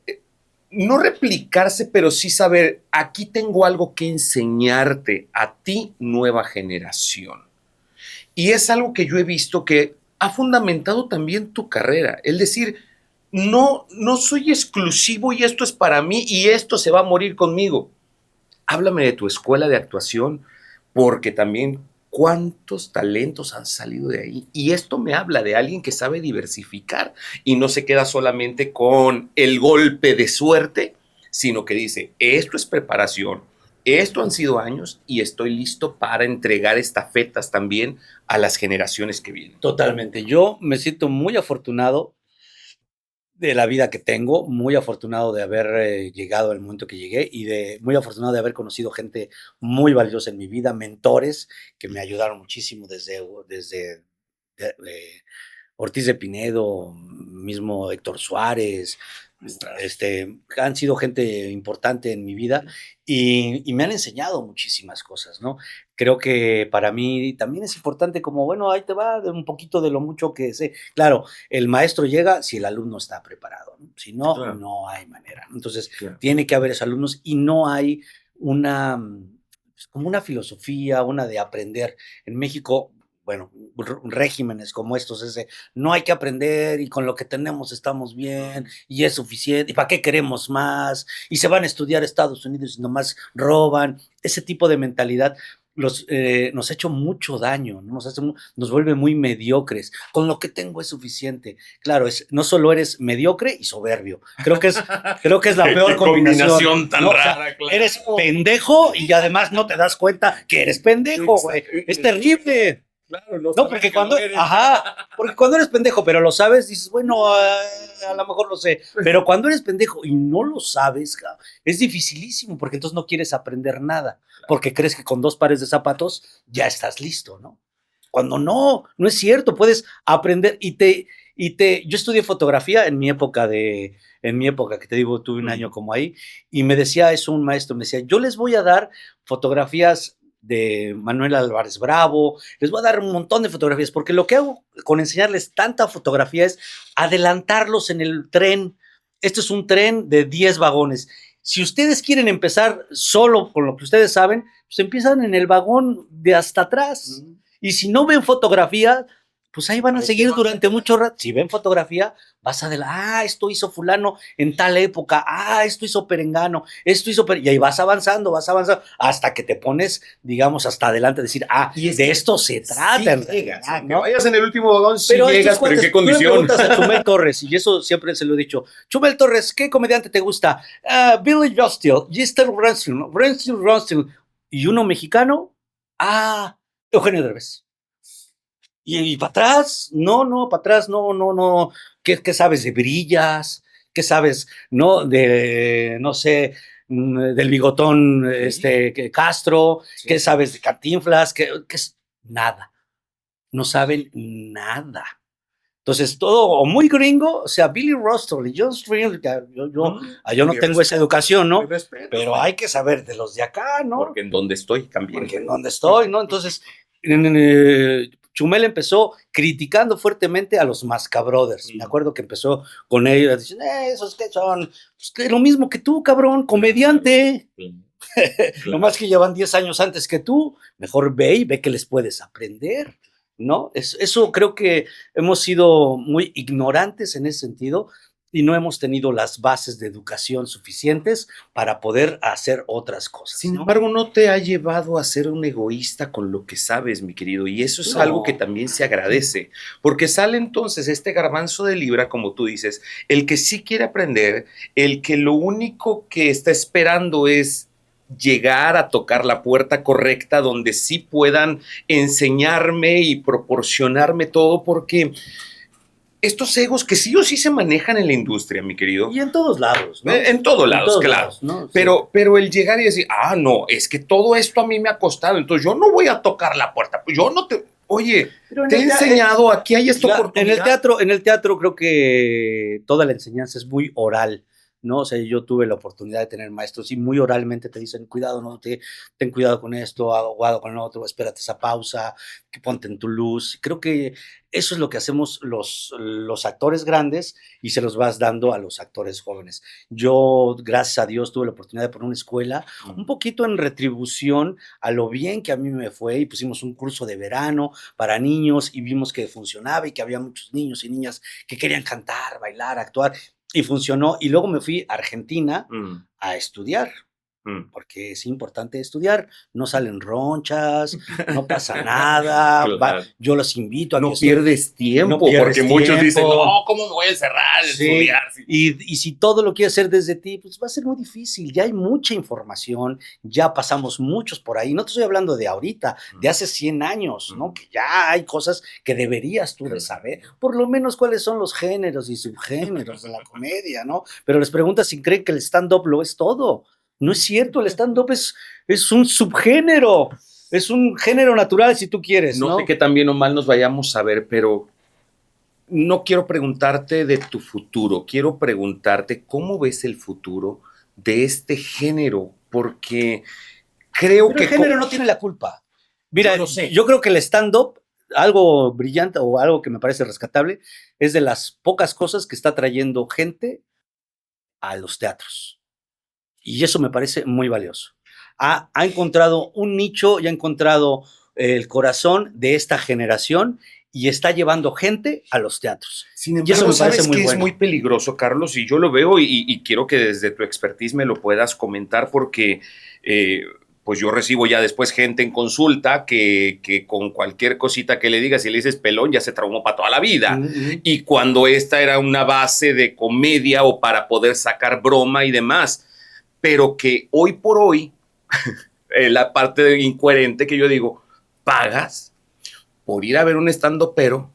S1: no replicarse, pero sí saber, aquí tengo algo que enseñarte a ti, nueva generación. Y es algo que yo he visto que ha fundamentado también tu carrera, el decir, no soy exclusivo y esto es para mí y esto se va a morir conmigo. Háblame de tu escuela de actuación, porque también cuántos talentos han salido de ahí. Y esto me habla de alguien que sabe diversificar y no se queda solamente con el golpe de suerte, sino que dice, esto es preparación, esto han sido años y estoy listo para entregar estafetas también a las generaciones que vienen.
S2: Totalmente. Yo me siento muy afortunado de la vida que tengo, muy afortunado de haber llegado al momento que llegué y muy afortunado de haber conocido gente muy valiosa en mi vida, mentores que me ayudaron muchísimo desde Ortiz de Pinedo, mismo Héctor Suárez, han sido gente importante en mi vida y me han enseñado muchísimas cosas, ¿no? Creo que para mí también es importante como, bueno, ahí te va de un poquito de lo mucho que sé. Claro, el maestro llega si el alumno está preparado, ¿no? Si no,
S1: Claro.
S2: no hay manera. Entonces,
S1: Claro.
S2: tiene que haber esos alumnos y no hay una, pues, como una filosofía, una de aprender. En México, bueno, regímenes como estos, no hay que aprender y con lo que tenemos estamos bien y es suficiente, y para qué queremos más, y se van a estudiar a Estados Unidos y nomás roban, ese tipo de mentalidad nos ha hecho mucho daño, ¿no? Nos vuelve muy mediocres, con lo que tengo es suficiente. Claro, no solo eres mediocre y soberbio, creo que es la peor combinación
S1: tan
S2: ¿no?
S1: rara,
S2: O sea,
S1: claro.
S2: eres pendejo y además no te das cuenta que eres pendejo, güey, es terrible.
S1: Claro,
S2: No, porque cuando eres pendejo, pero lo sabes, dices, bueno, a lo mejor lo sé. Pero cuando eres pendejo y no lo sabes, es dificilísimo, porque entonces no quieres aprender nada, porque crees que con 2 pares de zapatos ya estás listo, ¿no? Cuando no es cierto, puedes aprender yo estudié fotografía en mi época, que te digo, tuve un año como ahí, y me decía eso un maestro, me decía, yo les voy a dar fotografías de Manuel Álvarez Bravo, les voy a dar un montón de fotografías, porque lo que hago con enseñarles tanta fotografía es adelantarlos en el tren. Este es un tren de 10 vagones. Si ustedes quieren empezar solo con lo que ustedes saben, pues empiezan en el vagón de hasta atrás. Y si no ven fotografía, pues ahí van a seguir durante mucho rato. Si ven fotografía, vas a esto hizo fulano en tal época, esto hizo Perengano, y ahí vas avanzando, hasta que te pones, digamos, hasta adelante, decir, de esto se trata.
S1: Sí llegas, ¿no? Que vayas en el último vagón, sí llegas, pero ¿en qué
S2: Tú le
S1: condición?
S2: preguntas a Chumel Torres, y eso siempre se lo he dicho, Chumel Torres, ¿qué comediante te gusta? Billy Jostiel, Giselle Ronsteel, y uno mexicano, Eugenio Derbez. Y para atrás, para atrás, no. ¿Qué sabes de Brillas? ¿Qué sabes, no? No sé, del Bigotón, Castro.
S1: Sí.
S2: ¿Qué sabes de Cantinflas? Nada. No saben nada. Entonces, todo o muy gringo, o sea, Billy Russell y John Stringer, yo no tengo esa educación, ¿no? Pero hay que saber de los de acá, ¿no?
S1: Porque en donde estoy también.
S2: Porque en donde estoy, ¿no? Entonces, Chumel empezó criticando fuertemente a los Masca Brothers. Me acuerdo que empezó con ellos, diciendo, ¿esos qué son? Pues que lo mismo que tú, cabrón, comediante. Nomás que llevan 10 años antes que tú, mejor ve que les puedes aprender, ¿no? Eso creo que hemos sido muy ignorantes en ese sentido y no hemos tenido las bases de educación suficientes para poder hacer otras cosas.
S1: Sin embargo, no te ha llevado a ser un egoísta con lo que sabes, mi querido, y eso es algo que también se agradece, porque sale entonces este garbanzo de libra, como tú dices, el que sí quiere aprender, el que lo único que está esperando es llegar a tocar la puerta correcta donde sí puedan enseñarme y proporcionarme todo, porque estos egos que sí o sí se manejan en la industria, mi querido.
S2: Y en todos lados, ¿no?
S1: En todos lados, claro.
S2: ¿no? Sí.
S1: Pero el llegar y decir, no, es que todo esto a mí me ha costado, entonces yo no voy a tocar la puerta, pues yo no te... Oye, te he enseñado, aquí hay esta oportunidad.
S2: En el teatro creo que toda la enseñanza es muy oral, ¿no? O sea, yo tuve la oportunidad de tener maestros y muy oralmente te dicen, cuidado, no ten cuidado con esto, aguado con lo otro, espérate esa pausa, que ponte en tu luz. Creo que eso es lo que hacemos los actores grandes y se los vas dando a los actores jóvenes. Yo, gracias a Dios, tuve la oportunidad de poner una escuela, un poquito en retribución a lo bien que a mí me fue, y pusimos un curso de verano para niños y vimos que funcionaba y que había muchos niños y niñas que querían cantar, bailar, actuar, y funcionó. Y luego me fui a Argentina a estudiar. porque es importante estudiar, no salen ronchas, no pasa nada,
S1: Claro.
S2: yo los invito a
S1: No
S2: que
S1: pierdes tiempo,
S2: no pierdes
S1: porque muchos dicen,
S2: tiempo.
S1: no, ¿cómo me voy a encerrar a
S2: Sí,
S1: estudiar?
S2: y si todo lo quieres hacer desde ti, pues va a ser muy difícil, ya hay mucha información, ya pasamos muchos por ahí, no te estoy hablando de ahorita, de hace 100 años, ¿no? Que ya hay cosas que deberías tú de saber, por lo menos cuáles son los géneros y subgéneros de la comedia, ¿no? Pero les preguntas si creen que el stand-up lo es todo. No es cierto, el stand-up es un subgénero, es un género natural si tú quieres,
S1: No
S2: ¿no?
S1: sé qué tan bien o mal nos vayamos a ver, pero no quiero preguntarte de tu futuro, quiero preguntarte cómo ves el futuro de este género, porque creo
S2: Pero el
S1: que...
S2: género no tiene la culpa. Mira,
S1: Yo lo sé.
S2: yo creo que el stand-up, algo brillante o algo que me parece rescatable, es de las pocas cosas que está trayendo gente a los teatros. Y eso me parece muy valioso. Ha encontrado un nicho y ha encontrado el corazón de esta generación y está llevando gente a los teatros.
S1: Sin
S2: Y eso
S1: embargo,
S2: me parece
S1: ¿sabes
S2: muy
S1: qué es
S2: bueno.
S1: muy peligroso, Carlos? Y yo lo veo y quiero que desde tu expertise me lo puedas comentar porque pues yo recibo ya después gente en consulta que con cualquier cosita que le digas y le dices pelón ya se traumó para toda la vida. Y cuando esta era una base de comedia o para poder sacar broma y demás, pero que hoy por hoy, la parte incoherente que yo digo, pagas por ir a ver un estando pero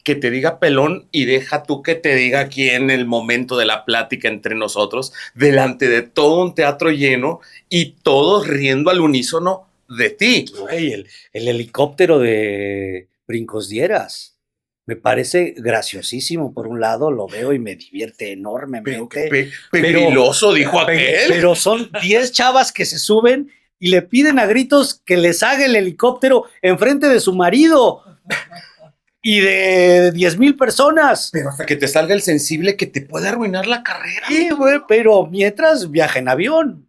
S1: que te diga pelón y deja tú que te diga aquí en el momento de la plática entre nosotros, delante de todo un teatro lleno y todos riendo al unísono de ti.
S2: Güey, el helicóptero de Brincos Dieras. Me parece graciosísimo, por un lado, lo veo y me divierte enormemente.
S1: Pegriloso, dijo aquel.
S2: Pero son 10 chavas que se suben y le piden a gritos que les haga el helicóptero enfrente de su marido y de 10,000 personas.
S1: Pero hasta que te salga el sensible que te puede arruinar la carrera.
S2: Sí, güey, pero mientras viaja en avión.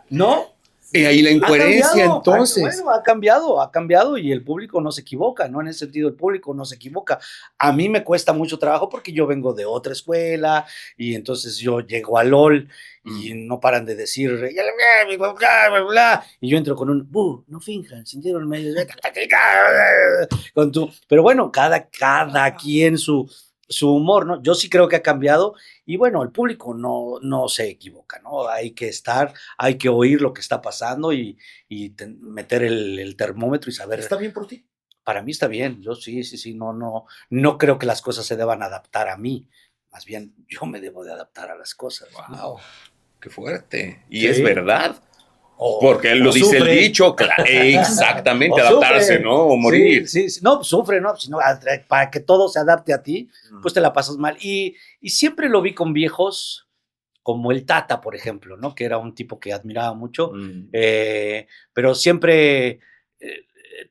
S2: ¿No?
S1: Y ahí la incoherencia,
S2: cambiado,
S1: entonces.
S2: bueno, ha cambiado y el público no se equivoca, ¿no? En ese sentido, el público no se equivoca. A mí me cuesta mucho trabajo porque yo vengo de otra escuela y entonces yo llego a LOL y no paran de decir, bla, bla, bla, y yo entro con un, no finjan, sintieron medio, con tu, pero bueno, cada quien su humor, ¿no? Yo sí creo que ha cambiado y bueno, el público no se equivoca, ¿no? Hay que estar, hay que oír lo que está pasando y meter el termómetro y saber.
S1: ¿Está bien por ti?
S2: Para mí está bien, yo sí, no creo que las cosas se deban adaptar a mí, más bien yo me debo de adaptar a las cosas.
S1: Wow,
S2: ¿no?
S1: qué fuerte. Y
S2: Sí.
S1: es verdad. Porque lo dice
S2: sufre.
S1: El dicho, claro, exactamente,
S2: O
S1: adaptarse,
S2: sufre.
S1: ¿no? O morir.
S2: Sí, no, sufre, ¿no? Sino, para que todo se adapte a ti, pues te la pasas mal. Y siempre lo vi con viejos, como el Tata, por ejemplo, ¿no? Que era un tipo que admiraba mucho, pero siempre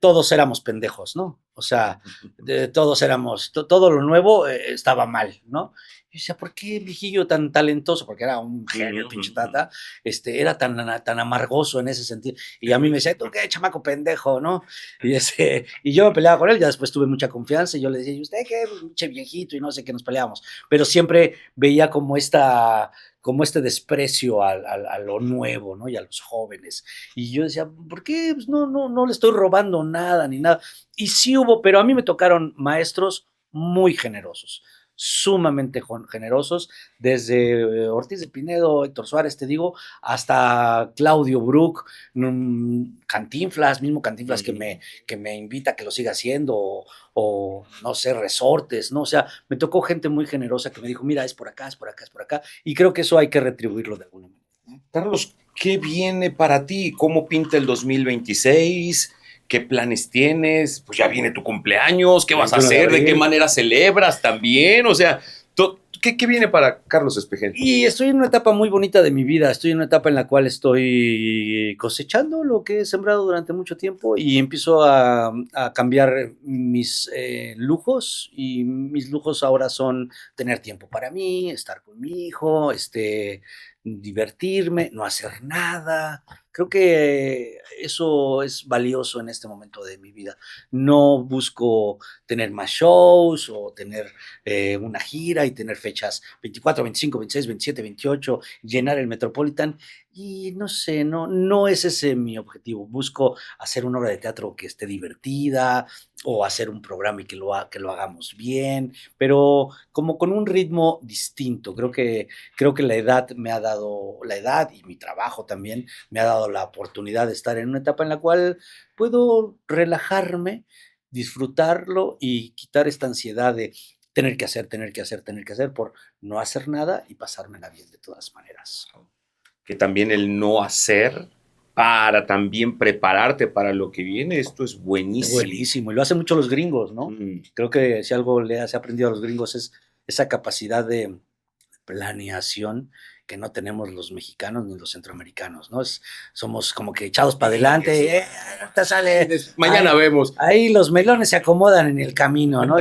S2: todos éramos pendejos, ¿no? O sea, todos éramos, todo lo nuevo estaba mal, ¿no? Y decía, ¿por qué el viejillo tan talentoso? Porque era un genio, pinche Tata, era tan amargoso en ese sentido. Y a mí me decía, ¿tú qué, chamaco pendejo, no? Y yo me peleaba con él, ya después tuve mucha confianza y yo le decía, ¿y usted qué, pinche viejito? Y no sé qué, nos peleábamos. Pero siempre veía como este desprecio a lo nuevo, ¿no? Y a los jóvenes. Y yo decía, ¿por qué? Pues no le estoy robando nada ni nada. Y sí hubo, pero a mí me tocaron maestros muy generosos, sumamente generosos, desde Ortiz de Pinedo, Héctor Suárez, te digo, hasta Claudio Brook, Cantinflas, mismo Cantinflas que me invita a que lo siga haciendo, o no sé, Resortes, ¿no? O sea, me tocó gente muy generosa que me dijo, mira, es por acá, es por acá, es por acá, y creo que eso hay que retribuirlo de alguna manera.
S1: Carlos, ¿qué viene para ti? ¿Cómo pinta el 2026? ¿Qué planes tienes? Pues ya viene tu cumpleaños, ¿qué vas a hacer? ¿De qué manera celebras también? O sea, ¿qué viene para Carlos Espejel?
S2: Y estoy en una etapa muy bonita de mi vida, estoy en una etapa en la cual estoy cosechando lo que he sembrado durante mucho tiempo y empiezo a cambiar mis lujos, y mis lujos ahora son tener tiempo para mí, estar con mi hijo, divertirme, no hacer nada. Creo que eso es valioso en este momento de mi vida. No busco tener más shows o tener una gira y tener fechas 24, 25, 26, 27, 28, llenar el Metropolitan. Y no sé, no es ese mi objetivo. Busco hacer una obra de teatro que esté divertida o hacer un programa y que lo hagamos bien, pero como con un ritmo distinto. Creo que la edad y mi trabajo también me ha dado la oportunidad de estar en una etapa en la cual puedo relajarme, disfrutarlo y quitar esta ansiedad de tener que hacer, tener que hacer, tener que hacer por no hacer nada y pasármela bien de todas maneras.
S1: Que también el no hacer para también prepararte para lo que viene, esto es
S2: Es
S1: buenísimo.
S2: buenísimo y lo hacen mucho los gringos, ¿no? Creo que si algo se ha aprendido a los gringos es esa capacidad de planeación que no tenemos los mexicanos ni los centroamericanos, ¿no? Somos como que echados para adelante, ahorita sale,
S1: Mañana
S2: ahí,
S1: vemos.
S2: ahí los melones se acomodan en el camino, ¿no?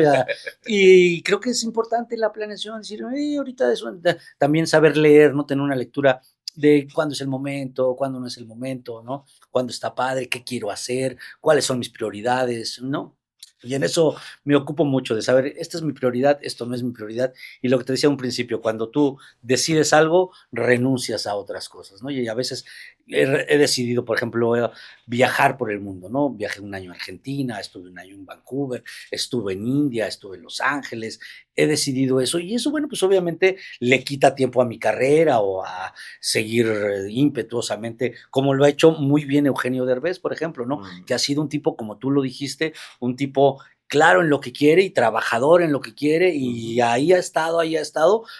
S2: Y creo que es importante la planeación, decir, ahorita eso, también saber leer, no tener una lectura de cuándo es el momento, cuándo no es el momento, ¿no? Cuándo está padre, qué quiero hacer, cuáles son mis prioridades, ¿no? Y en eso me ocupo mucho de saber, esta es mi prioridad, esto no es mi prioridad. Y lo que te decía a un principio, cuando tú decides algo, renuncias a otras cosas, ¿no? Y a veces he decidido, por ejemplo, viajar por el mundo, ¿no? Viajé un año a Argentina, estuve un año en Vancouver, estuve en India, estuve en Los Ángeles, he decidido eso. Y eso, bueno, pues obviamente le quita tiempo a mi carrera o a seguir impetuosamente, como lo ha hecho muy bien Eugenio Derbez, por ejemplo, ¿no? Que ha sido un tipo, como tú lo dijiste, un tipo claro en lo que quiere y trabajador en lo que quiere y ahí ha estado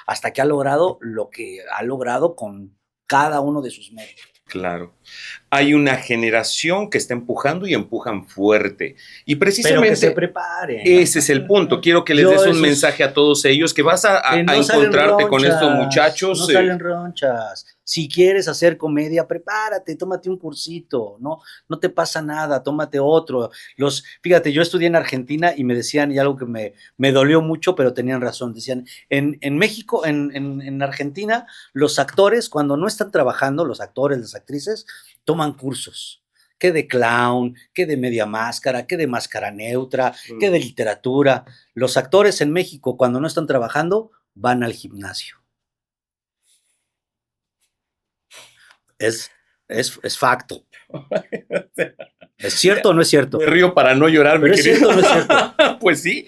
S2: hasta que ha logrado lo que ha logrado con cada uno de sus méritos.
S1: Claro. Hay una generación que está empujando y empujan fuerte. Y precisamente
S2: pero que se preparen.
S1: Ese es el punto. Quiero que les des un mensaje a todos ellos, que vas a
S2: no
S1: encontrarte
S2: ronchas,
S1: con estos muchachos.
S2: No salen ronchas. Si quieres hacer comedia, prepárate, tómate un cursito, no te pasa nada, tómate otro. Fíjate, yo estudié en Argentina y me decían, y algo que me dolió mucho, pero tenían razón, decían, en México, en Argentina, los actores, cuando no están trabajando, los actores, las actrices, toman cursos, que de clown, que de media máscara, que de máscara neutra, que de literatura. Los actores en México, cuando no están trabajando, van al gimnasio. Es facto. ¿Es cierto o no es cierto?
S1: Me río para no llorar,
S2: pero mi querido. ¿Es cierto o no es cierto?
S1: Pues sí.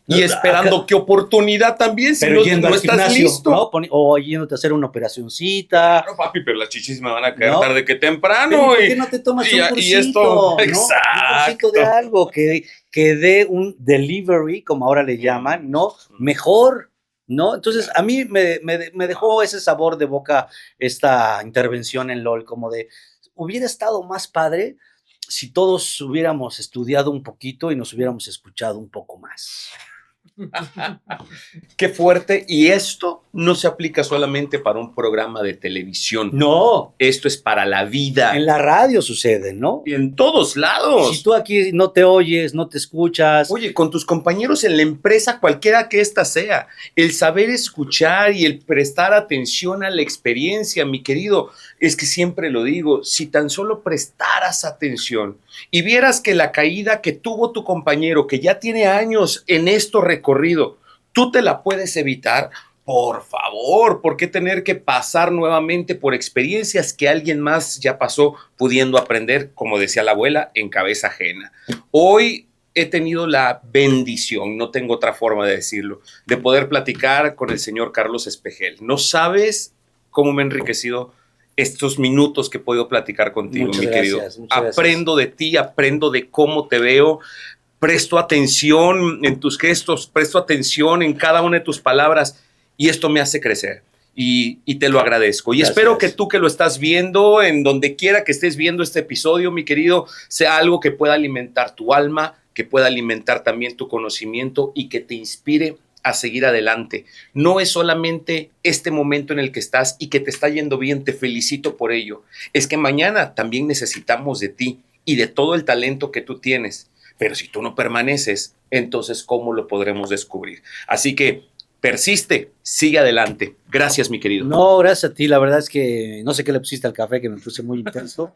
S1: Y esperando qué oportunidad también, si no estás gimnasio, listo.
S2: ¿No? O yéndote a hacer una operacioncita.
S1: Claro, papi, pero las chichis me van a caer tarde que temprano.
S2: ¿Por qué no te tomas un cursito?
S1: Y esto,
S2: ¿no? Un cursito de algo que dé un delivery, como ahora le llaman, ¿no? Mejor, ¿no? Entonces, a mí me dejó ese sabor de boca esta intervención en LOL, como de, hubiera estado más padre si todos hubiéramos estudiado un poquito y nos hubiéramos escuchado un poco más.
S1: Qué fuerte. Y esto no se aplica solamente para un programa de televisión.
S2: No.
S1: Esto es para la vida.
S2: En la radio sucede, ¿no?
S1: Y en todos lados.
S2: Si tú aquí no te oyes, no te escuchas.
S1: Oye, con tus compañeros en la empresa, cualquiera que ésta sea, el saber escuchar y el prestar atención a la experiencia, mi querido, es que siempre lo digo, si tan solo prestaras atención y vieras que la caída que tuvo tu compañero, que ya tiene años en esto recorrido, tú te la puedes evitar. Por favor, ¿por qué tener que pasar nuevamente por experiencias que alguien más ya pasó pudiendo aprender, como decía la abuela, en cabeza ajena? Hoy he tenido la bendición, no tengo otra forma de decirlo, de poder platicar con el señor Carlos Espejel. No sabes cómo me ha enriquecido estos minutos que he podido platicar contigo, mi querido. Aprendo de ti, aprendo de cómo te veo. Presto atención en tus gestos, presto atención en cada una de tus palabras y esto me hace crecer y te lo agradezco. Y espero que tú que lo estás viendo, en donde quiera que estés viendo este episodio, mi querido, sea algo que pueda alimentar tu alma, que pueda alimentar también tu conocimiento y que te inspire a seguir adelante. No es solamente este momento en el que estás y que te está yendo bien, te felicito por ello. Es que mañana también necesitamos de ti y de todo el talento que tú tienes. Pero si tú no permaneces, entonces, ¿cómo lo podremos descubrir? Así que persiste, sigue adelante. Gracias, mi querido.
S2: No, gracias a ti. La verdad es que no sé qué le pusiste al café, que me puse muy intenso.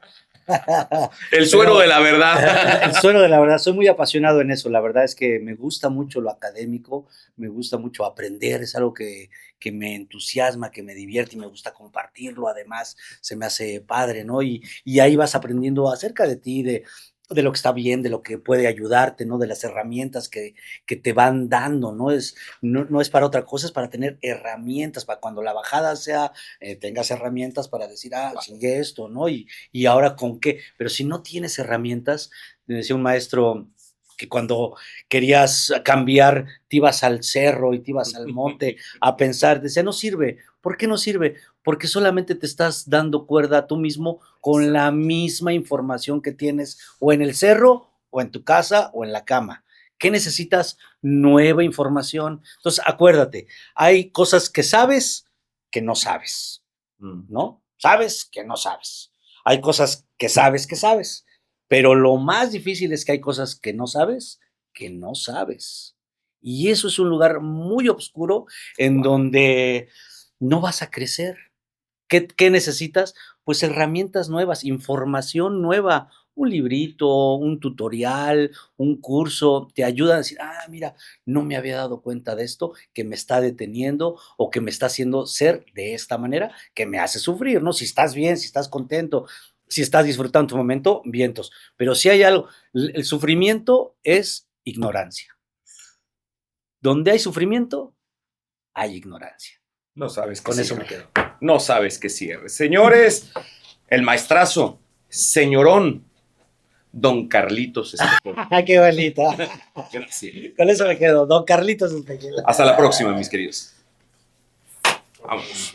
S1: El suero de la verdad.
S2: El suero de la verdad. Soy muy apasionado en eso. La verdad es que me gusta mucho lo académico, me gusta mucho aprender. Es algo que me entusiasma, que me divierte y me gusta compartirlo. Además, se me hace padre, ¿no? Y ahí vas aprendiendo acerca de ti, de lo que está bien, de lo que puede ayudarte, ¿no? De las herramientas que te van dando, ¿no? No es para otra cosa, es para tener herramientas, para cuando la bajada sea, tengas herramientas para decir, sigue esto, ¿no? Y ahora con qué. Pero si no tienes herramientas, me decía un maestro que cuando querías cambiar, te ibas al cerro y te ibas al monte a pensar, decía, no sirve. ¿Por qué no sirve? Porque solamente te estás dando cuerda tú mismo con la misma información que tienes o en el cerro, o en tu casa, o en la cama. ¿Qué necesitas? Nueva información. Entonces, acuérdate, hay cosas que sabes que no sabes, ¿no? Sabes que no sabes. Hay cosas que sabes, pero lo más difícil es que hay cosas que no sabes. Y eso es un lugar muy oscuro en donde no vas a crecer. ¿Qué necesitas? Pues herramientas nuevas, información nueva, un librito, un tutorial, un curso, te ayuda a decir, mira, no me había dado cuenta de esto, que me está deteniendo o que me está haciendo ser de esta manera, que me hace sufrir, ¿no? Si estás bien, si estás contento, si estás disfrutando tu momento, vientos. Pero si hay algo, el sufrimiento es ignorancia. Donde hay sufrimiento, hay ignorancia.
S1: No sabes que
S2: Con eso
S1: cierre.
S2: me quedo.
S1: No sabes que cierre. Señores, el maestrazo, señorón, don Carlitos Estefón.
S2: ¡Qué bonito!
S1: Gracias.
S2: Con eso me quedo. Don Carlitos Estefón.
S1: Hasta la próxima, mis queridos. Vamos.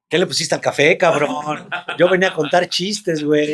S2: ¿Qué le pusiste al café, cabrón? Yo venía a contar chistes, güey.